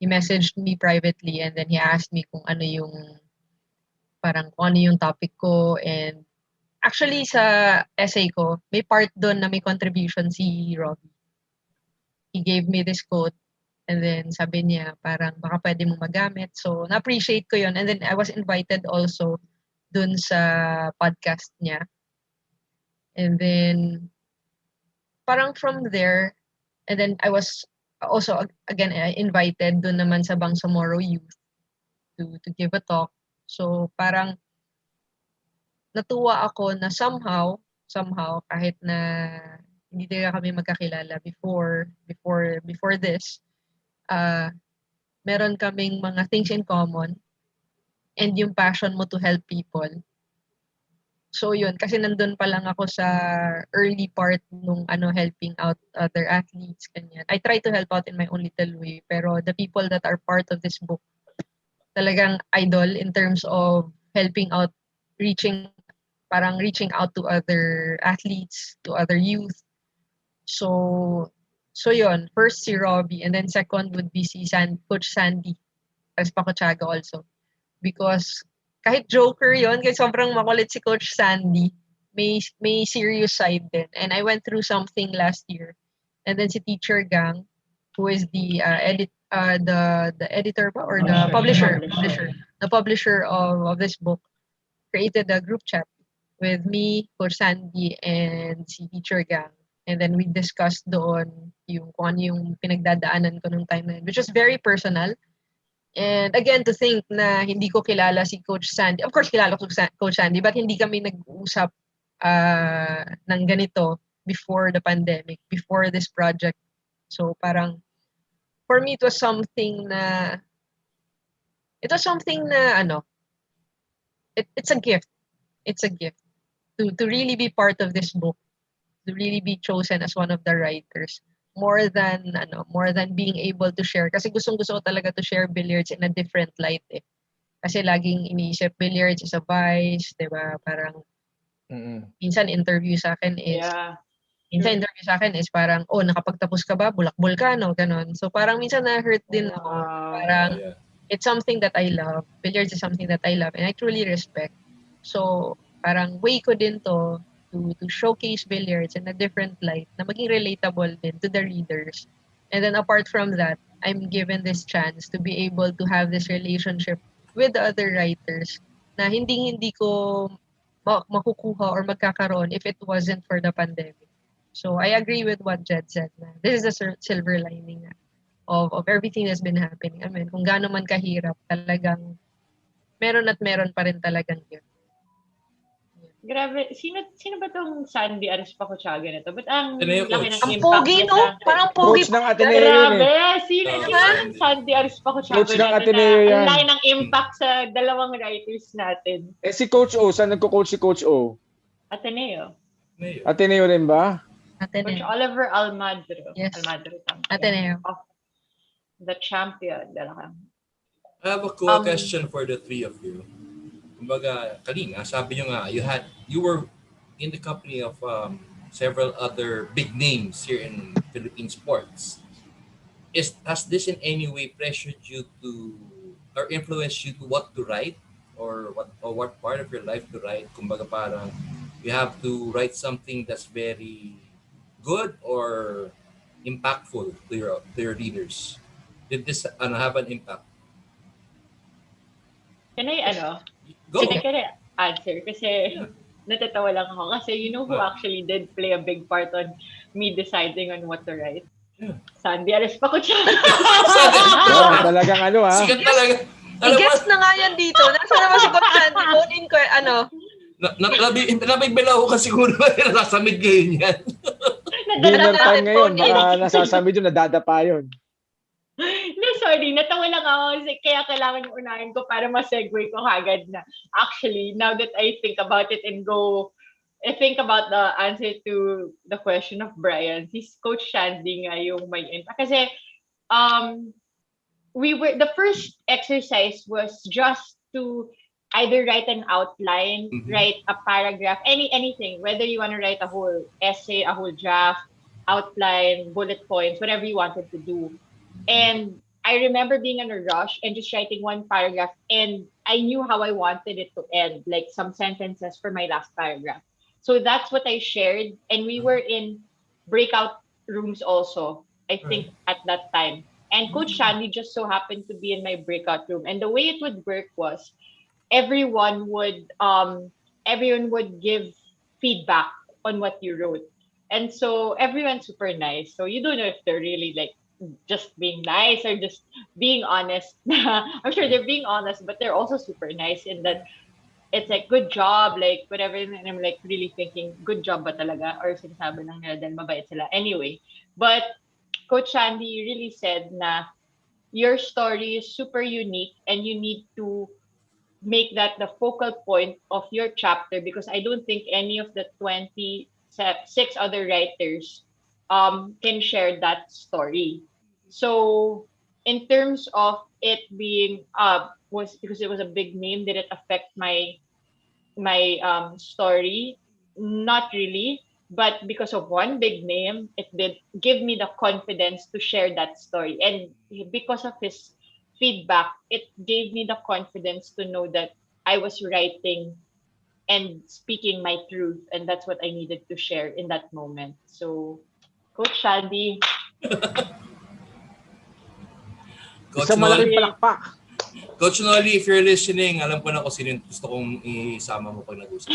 He messaged me privately and then he asked me kung ano yung topic ko, and actually, sa essay ko, may part doon na may contribution si Robbie. He gave me this quote and then sabi niya parang baka pwede mong magamit. So, na-appreciate ko yun. And then I was invited also doon sa podcast niya. And then parang from there, and then I was also again invited doon naman sa Bangsamoro Youth to give a talk. So, parang natuwa ako na somehow kahit na hindi talaga kami magkakilala before this. Meron kaming mga things in common and yung passion mo to help people. So yun, kasi nandun pa lang ako sa early part nung helping out other athletes, ganyan. I try to help out in my own little way, pero the people that are part of this book, talagang idol in terms of helping out, reaching out to other athletes, to other youth. So yun, first si Robbie, and then second would be si Coach Sandy, Respacochaga also. Because kahit joker yon, kahit sobrang makulit si Coach Sandy, may serious side din. And I went through something last year. And then si Teacher Gang, who is the editor ba, or the publisher of this book, created a group chat with me, Coach Sandy, and si Teacher Gang. And then we discussed doon kung ano yung pinagdadaanan ko nung time na yun, which was very personal. And again, to think na hindi ko kilala si Coach Sandy. Of course, kilala ko Coach Sandy, but hindi kami nag-uusap ng ganito before the pandemic, before this project. So parang, for me, it was something na it's a gift. It's a gift to really be part of this book, to really be chosen as one of the writers. More than being able to share, kasi gustong-gusto ko talaga to share billiards in a different light eh. Kasi laging iniisip billiards is a vice, 'di ba? Parang minsan interview sa akin is parang, oh, nakapagtapos ka ba? Bulakbol ka, no? Ganon. So parang minsan na-hurt din ako. Parang it's something that I love. Billiards is something that I love and I truly respect. So parang way ko din to showcase billiards in a different light na maging relatable din to the readers. And then apart from that, I'm given this chance to be able to have this relationship with the other writers na hindi ko makukuha or magkakaroon if it wasn't for the pandemic. So I agree with what Jed said na this is a silver lining of everything that's been happening. I mean, kung gaano man kahirap, talagang meron pa rin talagang gift. Grabe, sino ba tong Sandy Arespacochaga na to? Ba't ang laki ng ang impact pogi, niya no? sa... Parang pogi. Coach ng Ateneo Grabe! yun eh. Sino yung Sandy Arespacochaga Coach ng na Ateneo yan. ang laki ng impact sa dalawang writers natin? Eh si Coach O, saan nagko-coach si Coach O? Ateneo. Ateneo rin ba? Coach Oliver Almadro. Yes. Almadro. Ateneo. The champion. I have a cool question for the three of you. Kumbaga, kanina, sabi nyo nga, you were in the company of several other big names here in Philippine sports. Has this in any way pressured you to, or influenced you to what to write? Or what part of your life to write? Kumbaga parang, you have to write something that's very good or impactful to your readers. Did this have an impact? Can I Go. Can I answer? Kasi natatawa lang ako. Kasi you know who actually did play a big part on me deciding on what to write? Yeah. Sandy Arespacochaga. Talagang Sikat talaga. I-guess na nga yan dito. Nasa naman si Coach Sandy. Kunin ko, Nabibila ko kasi siguro nasasamid ngayon yan. Dinner time ngayon. Baka nasasamid yun, nadadapa yun. No, sorry. Natawa lang ako kasi kaya kailangan yung unahin ko para ma-segue ko agad na. Actually, now that I think about it and I think about the answer to the question of Brian, si Coach Sandy nga yung may impact. Kasi the first exercise was just to either write an outline, write a paragraph, anything, whether you want to write a whole essay, a whole draft, outline, bullet points, whatever you wanted to do. And I remember being in a rush and just writing one paragraph, and I knew how I wanted it to end, like some sentences for my last paragraph. So that's what I shared, and we were in breakout rooms also, I think, at that time. And Coach Sandy just so happened to be in my breakout room. And the way it would work was everyone would give feedback on what you wrote. And so everyone's super nice. So you don't know if they're really like just being nice or just being honest. I'm sure they're being honest, but they're also super nice in that it's like, good job, like, whatever. And I'm like really thinking, good job ba talaga? Or sinasabi lang nila dahil mabait sila. Anyway, but Coach Sandy really said na your story is super unique and you need to make that the focal point of your chapter, because I don't think any of the 26 other writers can share that story. So in terms of it being was because it was a big name, did it affect my story? Not really, but because of one big name, it did give me the confidence to share that story. And because of his feedback, it gave me the confidence to know that I was writing and speaking my truth, and that's what I needed to share in that moment. So, Coach Shandy, Coach Isang malaking Nolly, palakpak. Coach Nolly, if you're listening, alam ko na kung sino yung gusto kong isama mo pag nag-usap.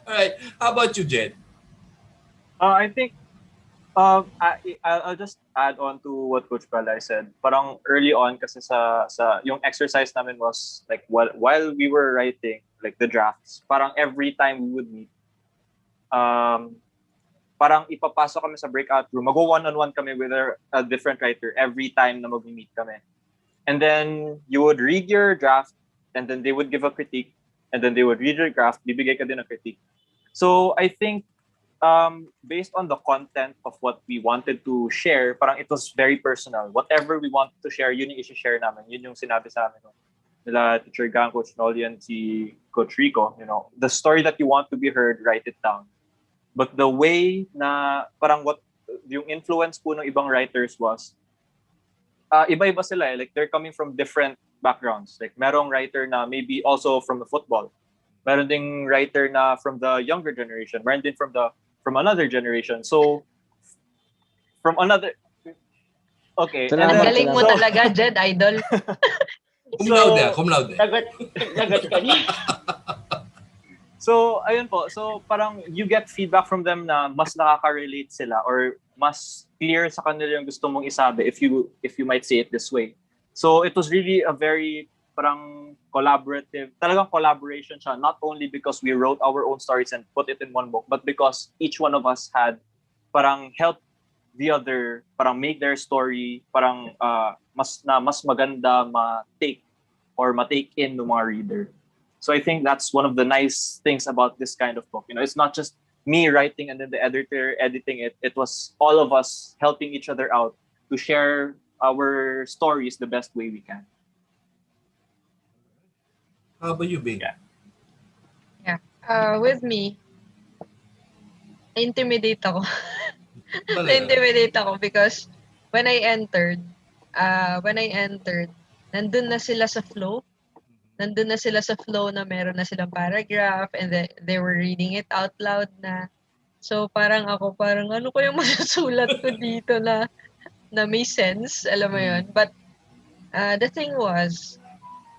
Alright, how about you, Jed? I think I'll just add on to what Coach Palay said. Parang early on kasi sa yung exercise namin was like while we were writing like the drafts, parang every time we would meet, parang ipapasok kami sa breakout room, mag one-on-one kami with a different writer every time na mag-meet kami. And then you would read your draft, and then they would give a critique, and then they would read your draft, bibigay ka din ng critique. So I think based on the content of what we wanted to share, parang it was very personal. Whatever we wanted to share, yun yung i-share namin. Yun yung sinabi sa amin nila Teacher Gang, Coach Nolly, and si Coach Rico. You know, the story that you want to be heard, write it down. But the way na parang what yung influence po ng ibang writers was, iba-iba sila eh. Like they're coming from different backgrounds. Like merong writer na maybe also from the football. Meron ding writer na from the younger generation. Meron din from another generation. So from another. Okay. Salamat, Ang galing mo so, talaga, Jed, idol. Cum laude, cum laude. lagot ka niya. So, ayun po. So, parang you get feedback from them na mas nakaka-relate sila or mas clear sa kanila yung gusto mong isabi if you might say it this way. So, it was really a very parang talagang collaboration siya, not only because we wrote our own stories and put it in one book, but because each one of us had parang helped the other parang make their story parang mas maganda ma-take in ng mga reader. So I think that's one of the nice things about this kind of book. You know, it's not just me writing and then the editor editing it. It was all of us helping each other out to share our stories the best way we can. How about you, Bing? Yeah. With me, na-intimidate ako. Na-intimidate ako because when I entered, nandun na sila sa flow. Nandun na sila sa flow na meron na silang paragraph and they were reading it out loud na. So parang ano ko yung masusulat ko dito na may sense, alam mo yun. But the thing was,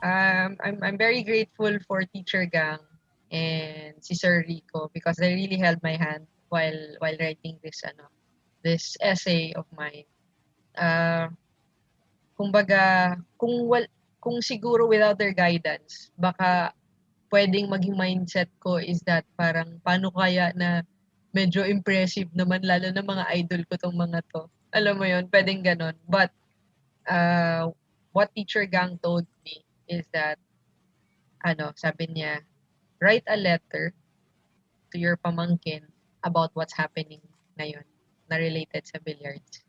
I'm very grateful for Teacher Gang and si Sir Rico because they really held my hand while writing this essay of mine. Kumbaga, kung siguro without their guidance, baka pwedeng maging mindset ko is that parang paano kaya na medyo impressive naman lalo na mga idol ko tong mga to. Alam mo yun, pwedeng ganon. But what Teacher Gang told me is that sabi niya, write a letter to your pamangkin about what's happening ngayon na related sa billiards.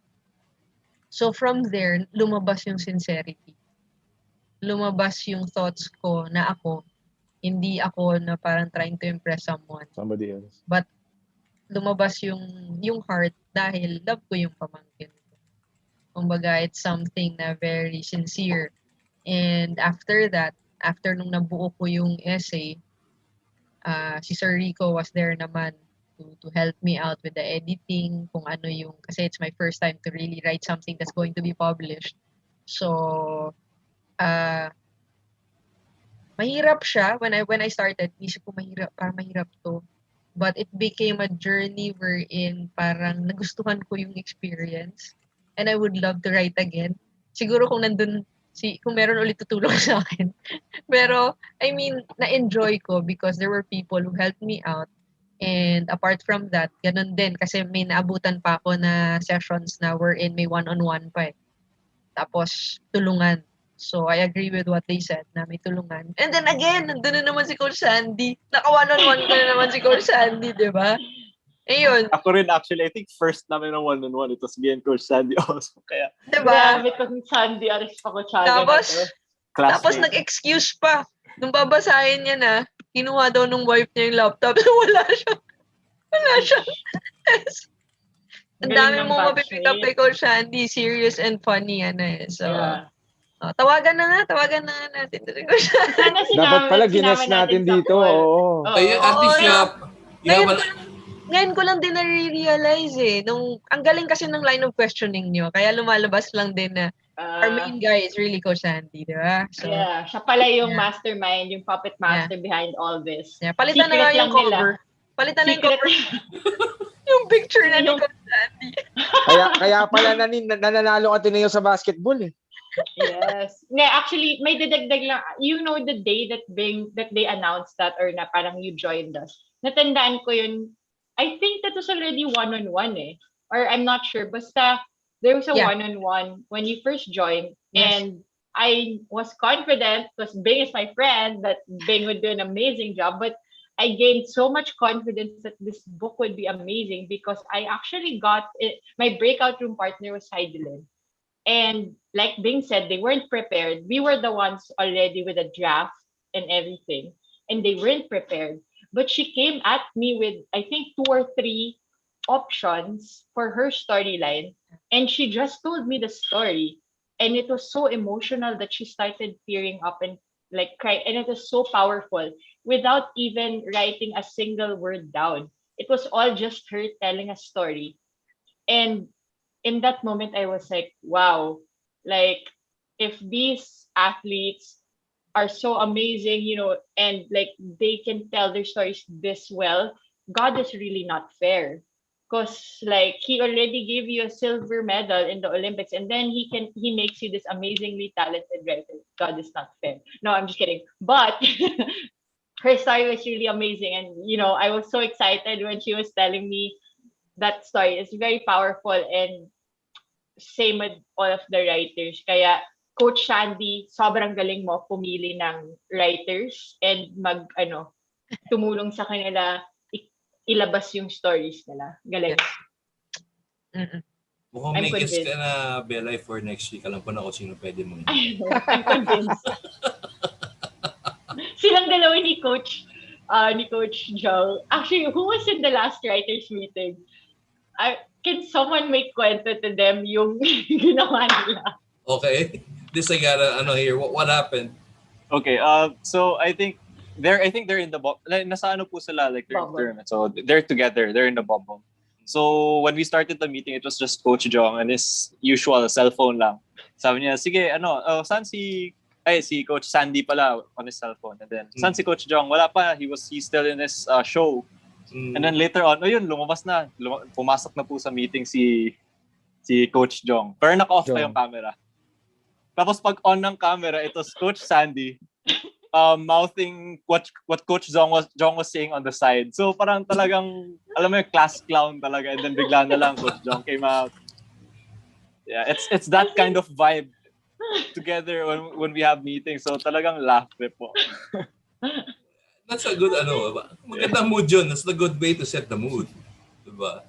So from there, lumabas yung sincerity. Lumabas yung thoughts ko na hindi ako na parang trying to impress somebody else. But lumabas yung heart dahil love ko yung pamangkin ko. Kumbaga, it's something na very sincere. And after that, after nung nabuo ko yung essay, si Sir Rico was there naman to help me out with the editing, kasi it's my first time to really write something that's going to be published. So, mahirap siya when I started. Isip ko mahirap to. But it became a journey wherein parang nagustuhan ko yung experience and I would love to write again. Siguro kung nandun kung meron ulit tutulong sa akin. Pero, I mean, na-enjoy ko because there were people who helped me out. And apart from that, ganun din. Kasi may naabutan pa ako na sessions na wherein may one-on-one pa eh. Tapos, tulungan. So, I agree with what they said na may tulungan. And then again, nandun na naman si Coach Sandy. Naka-one-on-one pa na naman si Coach Sandy, di ba? Ayun. Ako rin actually, I think first namin ng one-on-one, it was me and Coach Sandy also. Kaya, Diba? Grabe kung Sandy, aris pa ko siya. Tapos nag-excuse pa. Nung babasahin niya na, kinuha daw nung wife niya yung laptop. Wala siya. Ang dami mo mapipick up kay Coach Sandy. Serious and funny. So, tawagan na natin. Dapat pala ginas natin dito. Oo. At least Ngayon ko lang din na-realize ang galing kasi ng line of questioning nyo. Kaya lumalabas lang din na our main guy is really Coach Sandy, di ba? So, siya pala yung mastermind, yung puppet master behind all this. Yeah, palitan na nga yung cover. Palitan na yung cover. Yung picture na ni Coach Sandy. Kaya pala nananalo ka Tineo sa basketball eh. Yes. Actually, may didagdag lang. You know the day that they announced that or na parang you joined us. Natandaan ko yun. I think that was already one-on-one Or I'm not sure. Basta there was a one-on-one when you first joined. Yes. And I was confident because Bing is my friend that Bing would do an amazing job. But I gained so much confidence that this book would be amazing because I actually got it. My breakout room partner was Heidelin. And like Bing said, they weren't prepared. We were the ones already with a draft and everything. And they weren't prepared. But she came at me with, I think, 2 or 3 options for her storyline. And she just told me the story. And it was so emotional that she started tearing up and like cry. And it was so powerful without even writing a single word down. It was all just her telling a story. And in that moment, I was like, wow, like if these athletes are so amazing, and like they can tell their stories this well, God is really not fair. Because like he already gave you a silver medal in the Olympics and then he makes you this amazingly talented writer. God is not fair. No, I'm just kidding. But her story was really amazing. And I was so excited when she was telling me that story. It's very powerful and same with all of the writers. Kaya Coach Sandy, sobrang galing mo pumili ng writers and tumulong sa kanila ilabas yung stories nila. Galing. Yes. Mukhang may guess ka na, Bella, for next week. Alam ko na kung sino pwede mo. I'm convinced. Silang dalawa ni Coach Joel. Actually, who was in the last writers meeting? Can someone make kwento to them yung ginawa nila? Okay. This I gotta here. What happened? Okay. So I think they're in the bubble. Nasa po sila, like they're in tournament. So they're together. They're in the bubble. So when we started the meeting, it was just Coach Jong and his usual cell phone lang. Sabi niya, sige, saan si Coach Sandy pala on his cell phone. And then, saan si Coach Jong? Wala pa. He's still in his show. And then later on, lumabas na. Pumasok na po sa meeting si Coach Jong. Pero naka-off pa yung camera. Tapos pag on ng camera, it was Coach Sandy mouthing what Coach Jong was saying on the side. So parang talagang, alam mo yung class clown talaga. And then bigla na lang Coach Jong came out. Yeah, it's that kind of vibe together when we have meetings. So talagang laugh po. That's a good magandang mood yun. That's the good way to set the mood. Diba?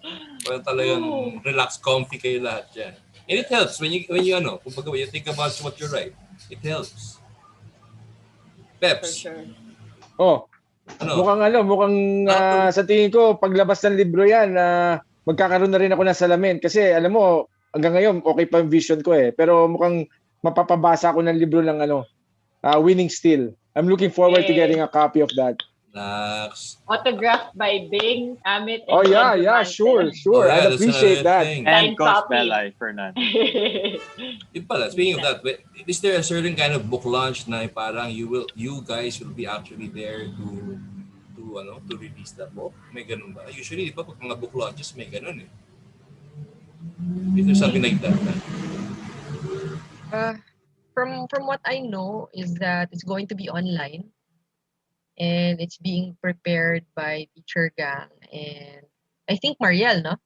Parang talagang relax, comfy kayo lahat dyan. And it helps when you kumbaga you think about what you write. It helps. Peps. For sure. Mukhang sa tingin ko paglabas ng libro yan, magkakaroon na rin ako ng salamin kasi alam mo hanggang ngayon okay pa yung vision ko pero mukhang mapapabasa ako ng libro ng Winning Still. I'm looking forward to getting a copy of that. Autographed by Bing, Amit, and Jed Diamante. Sure. I appreciate that. And Coach Bella Fernand. Speaking of that, is there a certain kind of book launch na parang you guys will be actually there to release that book? May ganun ba? Usually, di ba pag mga book launches may ganun Is there something like that? from what I know is that it's going to be online and it's being prepared by Teacher Gang and I think Mariel, no?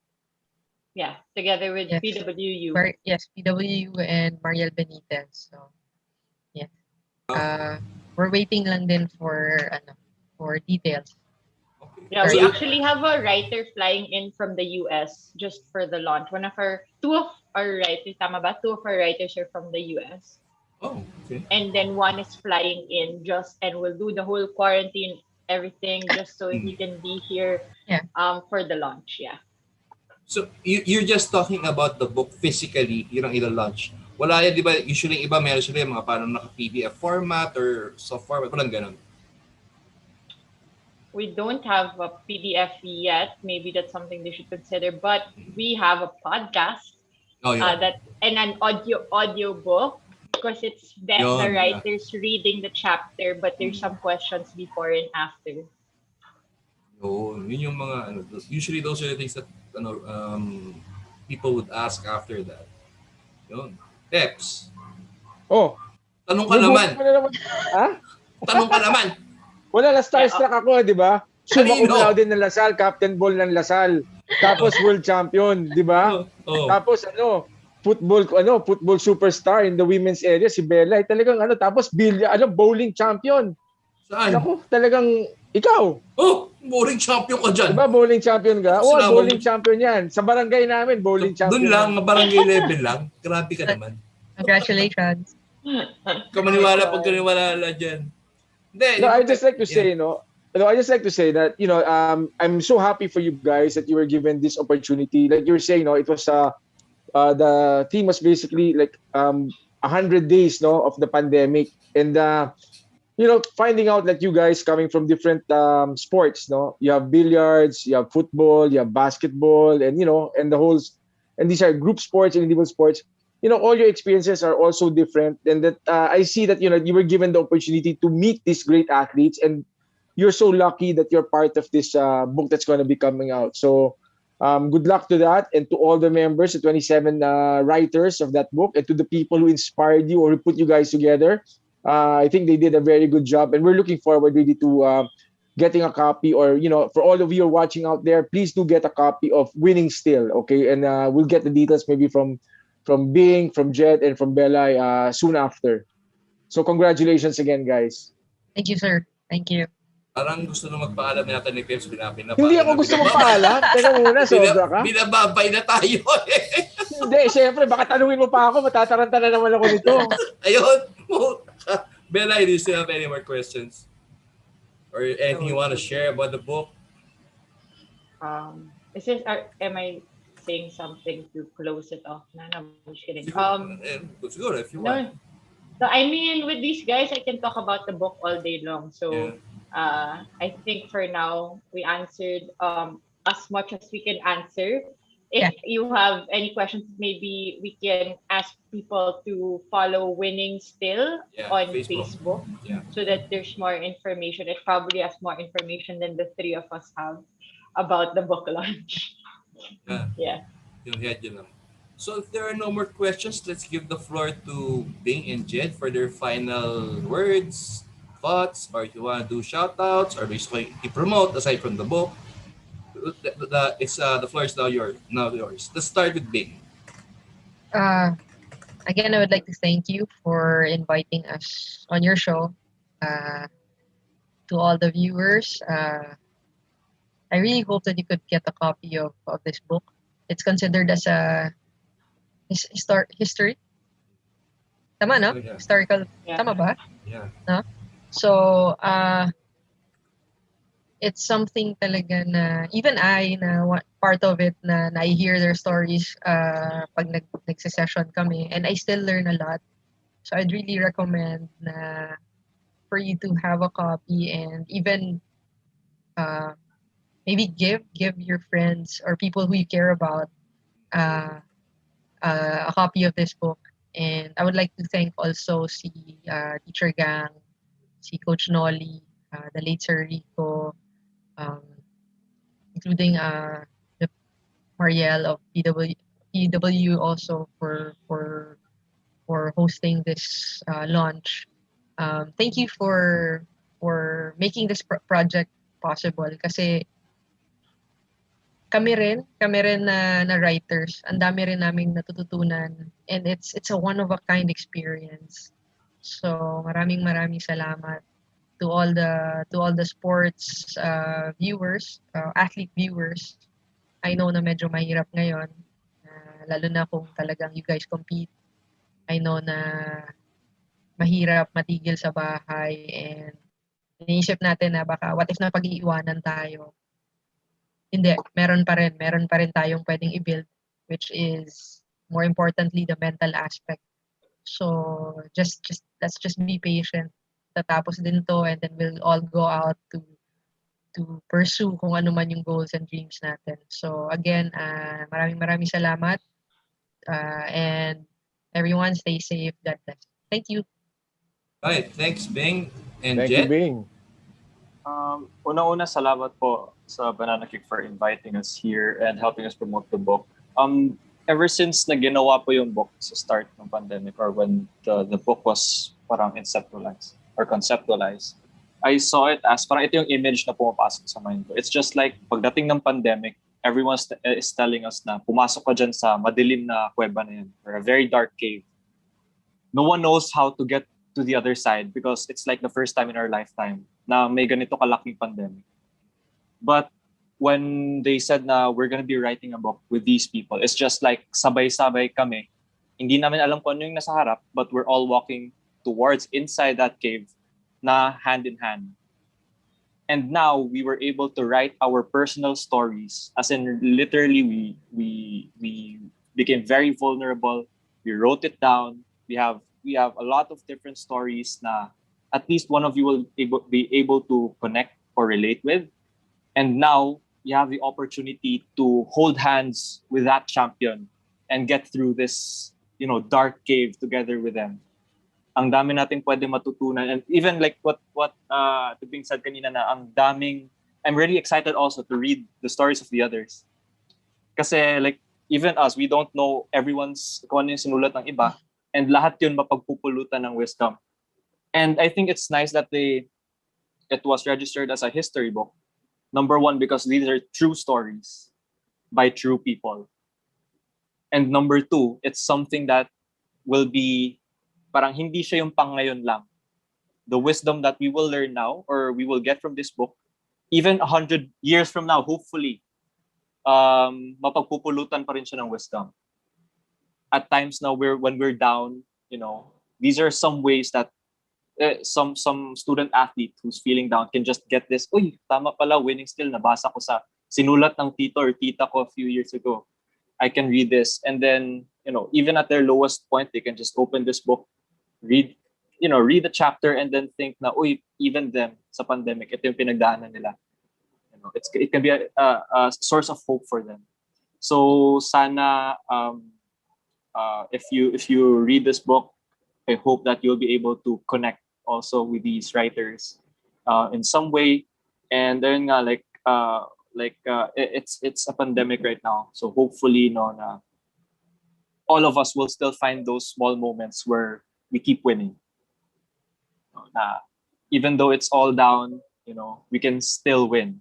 Yeah, together with Yes. PWU. Yes, PWU and Mariel Benitez. So, yeah. We're waiting lang din for details. Yeah, we Or- actually have a writer flying in from the US just for the launch. Two of our writers, tama ba? Two of our writers are from the US. Oh, okay. And then one is flying in and will do the whole quarantine, everything, just so he can be here for the launch. Yeah. So, you're just talking about the book physically, yun ang ila-launch. Wala yan, di ba? Usually, iba meron sila yung mga parang naka-PDF format or soft format. Walang ganun. We don't have a PDF yet. Maybe that's something they should consider. But we have a podcast and an audio book because it's the writers reading the chapter, but there's some questions before and after. Yun yung mga usually those are the things that people would ask after that. Yun. Peps. Oh. Tanong ka naman. Ha? Tanong ka naman. Wala na starstruck ako, di ba? Suma cum laude ng Lasal, Captain Ball ng Lasal. Tapos world champion, di ba? Tapos football superstar in the women's area si Bella. Talagang tapos bowling champion. Saan? Ako, talagang ikaw. Oh, bowling champion ka dyan. Diba bowling champion ka? Bowling champion yan. Sa barangay namin, bowling champion. Doon lang, barangay level lang. Grabe ka naman. Congratulations. Kamaniwala pag kaniwala dyan. No, I just like to say, I just like to say that, I'm so happy for you guys that you were given this opportunity. Like you were saying, it was the theme was basically like 100 days, of the pandemic, and finding out that you guys coming from different sports, you have billiards, you have football, you have basketball, and and these are group sports and individual sports. All your experiences are also different, and that I see that you were given the opportunity to meet these great athletes, and you're so lucky that you're part of this book that's going to be coming out. So good luck to that, and to all the members, the 27 writers of that book, and to the people who inspired you or who put you guys together. I think they did a very good job, and we're looking forward really to getting a copy, or for all of you watching out there, please do get a copy of Winning Still, okay? And we'll get the details maybe from Bing, from Jed, and from Bella soon after. So congratulations again, guys. Thank you, sir. Thank you. Parang gusto na magpaalam yata ni Peps, Hindi ako gusto magpaalam. Teka muna, sobra ka. Binababay na tayo eh. Hindi, syempre, baka tanungin mo pa ako, matataranta na naman ako nito. Ayun. Bella, do you still have any more questions? Or anything you want to share about the book? Am I saying something to close it off? No, I'm just kidding. It's good if you want. So I mean, with these guys, I can talk about the book all day long. So I think for now we answered as much as we can answer. If you have any questions, maybe we can ask people to follow Winning Still on Facebook so that there's more information. It probably has more information than the three of us have about the book launch. Yeah. So if there are no more questions, let's give the floor to Bing and Jed for their final words, thoughts, or if you want to do shout-outs or basically promote aside from the book. The floor is now yours. Let's start with Bing. Again, I would like to thank you for inviting us on your show. To all the viewers, I really hope that you could get a copy of this book. It's considered as a history. Tama, no? Yeah. Historical. Yeah. Tama ba? Yeah. No? So, it's something talaga na even I na part of it na I hear their stories pag nagsesession kami, and I still learn a lot. So I'd really recommend na for you to have a copy, and even maybe give your friends or people who you care about a copy of this book. And I would like to thank also si Teacher Gang, si Coach Nolly, the late Sir Rico, including the Mariel of PW also for hosting this launch. Thank you for making this project possible kasi kami rin na writers, ang dami rin naming natututunan, and it's a one of a kind experience. So maraming salamat to all the sports viewers, athlete viewers. I know na medyo mahirap ngayon, lalo na kung talagang you guys compete. I know na mahirap matigil sa bahay, and iniisip natin na baka what if na pag-iiwanan tayo. Hindi, meron pa rin tayong pwedeng i-build, which is more importantly the mental aspect. So just let's just be patient. Tatapos din to, and then we'll all go out to pursue kung ano man yung goals and dreams natin. So again, maraming salamat, and everyone stay safe. God bless. Thank you. Right, thanks Bing and Thank Jed. you, Bing. Una-una, salamat po sa Banana Kick for inviting us here and helping us promote the book. Ever since na ginawa po yung book sa start ng pandemic, or when the book was parang conceptualized, I saw it as parang ito yung image na pumapasok sa mind ko. It's just like pagdating ng pandemic, everyone is telling us na pumasok ka dyan sa madilim na kuweba na yan, or a very dark cave. No one knows how to get to the other side because it's like the first time in our lifetime na may ganito kalaking pandemic. But when they said na we're gonna be writing a book with these people, it's just like sabay-sabay kami. Hindi namin alam kung ano yung nasa harap, but we're all walking towards inside that cave na hand in hand. And now we were able to write our personal stories, as in literally we became very vulnerable. We wrote it down. We have a lot of different stories na at least one of you will be able to connect or relate with. And now you have the opportunity to hold hands with that champion and get through this, dark cave together with them. Ang dami natin pwede matutunan, and even like what Tibing said kanina na I'm really excited also to read the stories of the others. Kasi like even us, we don't know everyone's kung ano yung sinulat ng iba, and lahat yun mapagpupulutan ng wisdom. And I think it's nice that it was registered as a history book. Number one, because these are true stories by true people. And number two, it's something that will be parang hindi siya yung pang ngayon lang. The wisdom that we will learn now, or we will get from this book, even 100 years from now, hopefully, mapagpupulutan pa rin siya ng wisdom. At times now, when we're down, these are some ways that some student athlete who's feeling down can just get this, uy, tama pala, winning still, nabasa ko sa sinulat ng tito or tita ko a few years ago. I can read this. And then, even at their lowest point, they can just open this book, read the chapter, and then think na, uy, even them sa pandemic, ito yung pinagdaanan nila. It can be a source of hope for them. So sana, if you read this book, I hope that you'll be able to connect also with these writers in some way. And then it's a pandemic right now, so hopefully na all of us will still find those small moments where we keep winning. Even though it's all down, we can still win.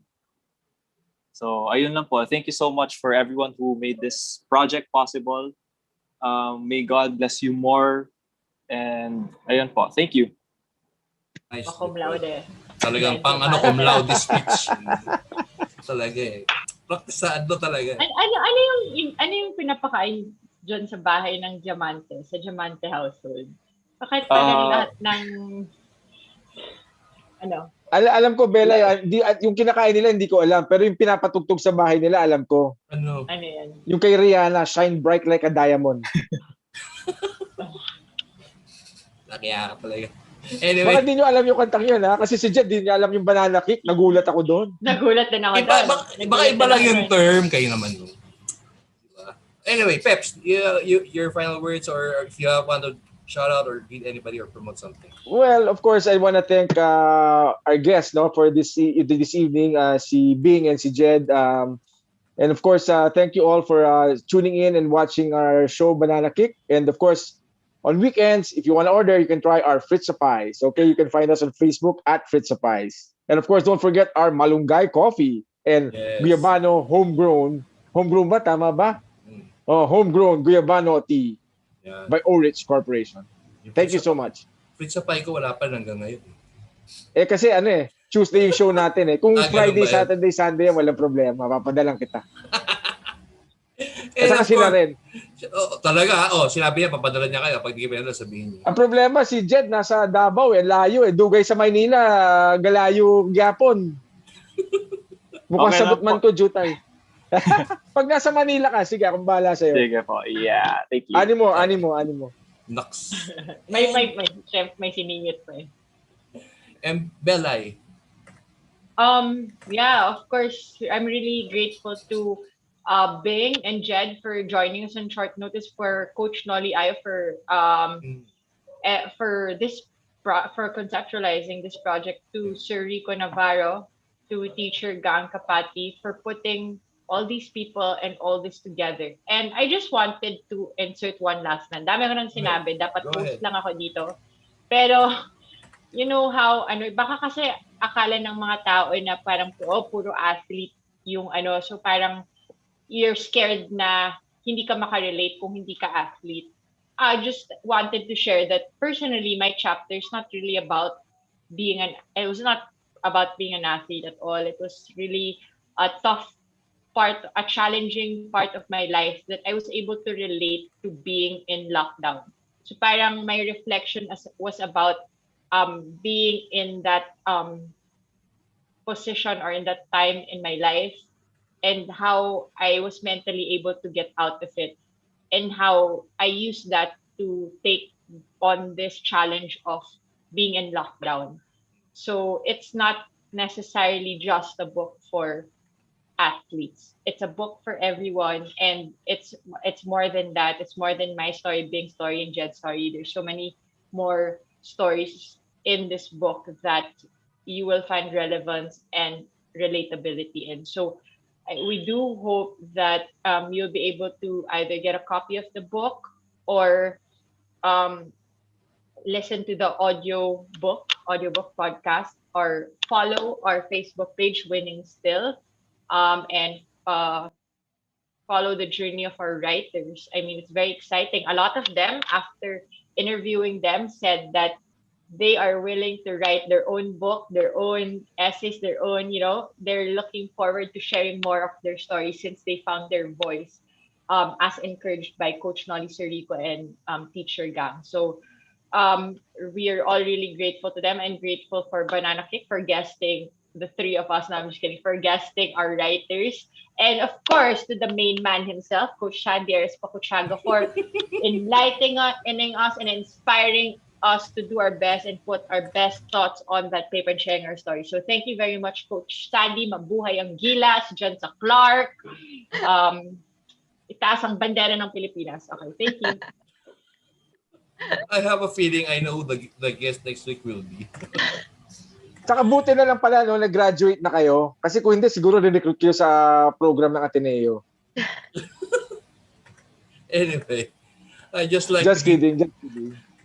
So ayun lang po. Thank you so much for everyone who made this project possible. May God bless you more. And ayun po. Thank you. Nice. Cum laude. Talagang cum laude speech. Talaga eh. Praktisado talaga. Ano yung pinapakain dyan sa bahay ng Diamante, sa Diamante household? Bakit parang lahat ng Alam ko, Bella, yung kinakain nila hindi ko alam, pero yung pinapatugtog sa bahay nila alam ko. Ano yan? Yung kay Rihanna, Shine Bright Like a Diamond. Nakiyaka talaga. Anyway. Baka di nyo alam yung kantang yun, ha? Kasi si Jed, di niya alam yung Banana Kick. Nagulat ako doon. Nagulat din ako doon. Baka iba lang yung term. Kayo naman doon. Anyway, Peps, your final words, or if you want to shout out or greet anybody or promote something. Well, of course, I want to thank our guests for this evening, si Bing and si Jed. And of course, thank you all for tuning in and watching our show, Banana Kick. And of course, On weekends, if you want to order, you can try our Fritzapais. Okay, you can find us on Facebook at Fritzapais. And of course, don't forget our Malunggay coffee and Yes. Guyabano homegrown. Homegrown ba? Tama ba? Oh, homegrown Guyabano tea Yan. by Orich Corporation. Yung Thank you so much. Fritz sa pie ko wala pa hanggang ngayon. Kasi Tuesday yung show natin eh. Kung ganun Friday, ba yan? Saturday, Sunday, walang problema. Papadalang kita. And Saka of sila course, rin. talaga, sinabi niya, papadala niya kayo. Pag di kayo pinadala, sabihin niyo. Ang problema, si Jed nasa Davao layo Dugay sa Maynila, galayo gyapon. Mukhang Okay sagot lang man po. ko, Jutay. Pag nasa Manila ka, sige, akong bahala sa'yo. Sige po. Yeah, thank you. Ani mo. Naks. Chef, may siningit pa eh. And Belay. Yeah, of course, I'm really grateful to Bing and Jed for joining us on short notice, for Coach Nolly Ayo for conceptualizing this project, to Sir Rico Navarro, to Teacher Gang Kapati for putting all these people and all this together. And I just wanted to insert one last na. Dami ko nang sinabi, dapat Go post ahead. lang ako dito. Pero you know how baka kasi akala ng mga tao na parang puro athlete yung so parang you're scared na hindi ka makarelate kung hindi ka athlete. I just wanted to share that personally my chapter is not really about it was not about being an athlete at all. It was really a challenging part of my life that I was able to relate to being in lockdown. So parang my reflection was about being in that position or in that time in my life, and how I was mentally able to get out of it, and how I used that to take on this challenge of being in lockdown. So it's not necessarily just a book for athletes. It's a book for everyone, and it's more than that. It's more than my story, Bing's story, and Jed's story. There's so many more stories in this book that you will find relevance and relatability in. So we do hope that you'll be able to either get a copy of the book or listen to the audiobook podcast, or follow our Facebook page, Winning Still, and follow the journey of our writers. I mean, it's very exciting. A lot of them, after interviewing them, said that they are willing to write their own book, their own essays, their own, they're looking forward to sharing more of their stories since they found their voice, as encouraged by Coach Nolly Sirico and Teacher Gang. So we are all really grateful to them, and grateful for Banana Kick for guesting the three of us. No, I'm just kidding. For guesting our writers. And of course, to the main man himself, Coach Shandy Arespacuchaga, for enlightening us and inspiring us to do our best and put our best thoughts on that paper and sharing our story. So thank you very much, Coach Sandy. Mabuhay ang gilas dyan sa Clark. Itaas ang bandera ng Pilipinas. Okay, thank you. I have a feeling I know who the guest next week will be. Saka buti na lang pala nag-graduate na kayo. Kasi kung hindi, siguro rin-recruit kayo sa program ng Ateneo. Anyway, I just like kidding.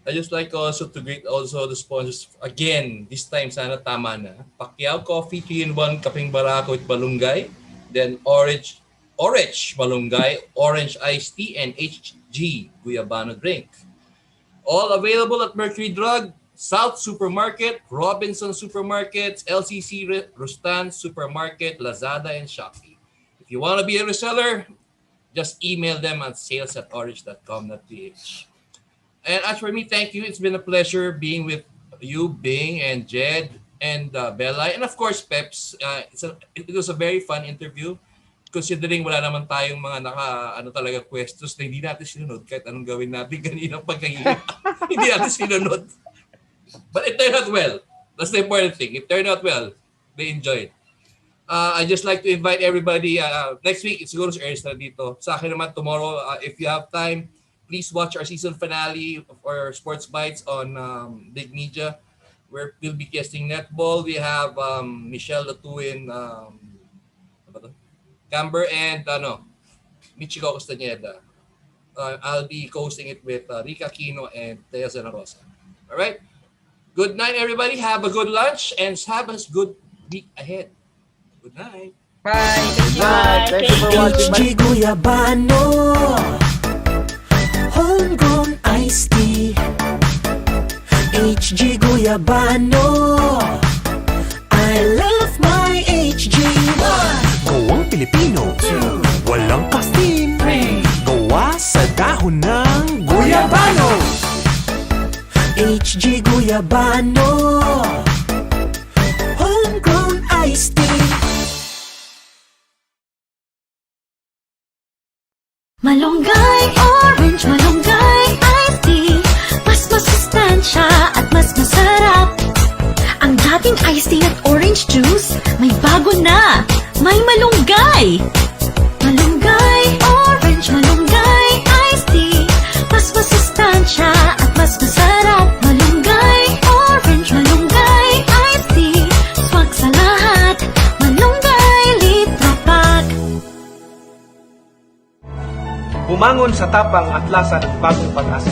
I just like also to greet also the sponsors again. This time sana tama na. Pacquiao Coffee 3-in-1 Kapeng Barako with Malunggay, then Orange Malunggay, Orange Iced Tea, and HG Guyabano Drink. All available at Mercury Drug, South Supermarket, Robinson Supermarkets, LCC Rustan Supermarket, Lazada, and Shopee. If you want to be a reseller, just email them at sales@orange.com.ph. And as for me, thank you. It's been a pleasure being with you, Bing and Jed and Bella, and of course, Peps. It was a very fun interview, considering wala naman tayong mga talaga questions na hindi natin sinunod kahit anong gawin natin kaninang pagkahilig. Hindi natin sinunod. But it turned out well. That's the important thing. It turned out well. They enjoyed. I just like to invite everybody. Next week, siguro si Ernest na dito. Sa akin naman tomorrow, if you have time, please watch our season finale of our Sports Bites on Big Media, where we'll be guesting netball. We have Michelle Latuin, Comm'r, and Michiko Castañeda. I'll be co-hosting it with Rica Aquino and Thea Zena Rosa. All right. Good night, everybody. Have a good lunch and have a good week ahead. Good night. Bye. Thank you for watching. HG Guyabano, homegrown iced tea. HG Guyabano, I love my HG. Gawang Pilipino. 2. Walang pasin. 3. Gawa sa dahon ng guyabano. HG Guyabano, homegrown iced tea. Malunggay, orange, malunggay, iced tea. Mas masustansya at mas masarap. Ang dating iced tea at orange juice, may bago na. May malunggay. Malunggay, orange, malunggay, iced tea. Mas masustansya at mas masarap. Malunggay, orange, malunggay, iced tea. Swak sa lahat. Malunggay, litro pack. Bumangon sa tapang at lasa ng bagong pag-asa.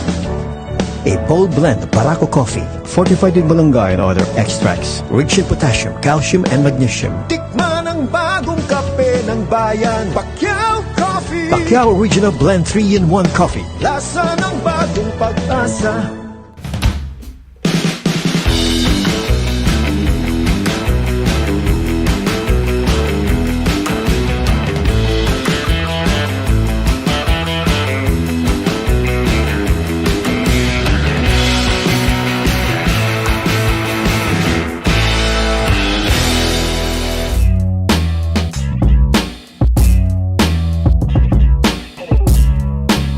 A bold blend of Barako coffee, fortified with malunggay and other extracts, rich in potassium, calcium, and magnesium. Tikman ang bagong kape ng bayan. Pacquiao Coffee. Pacquiao Original Blend 3-in-1 Coffee. Lasa ng bagong pag-asa.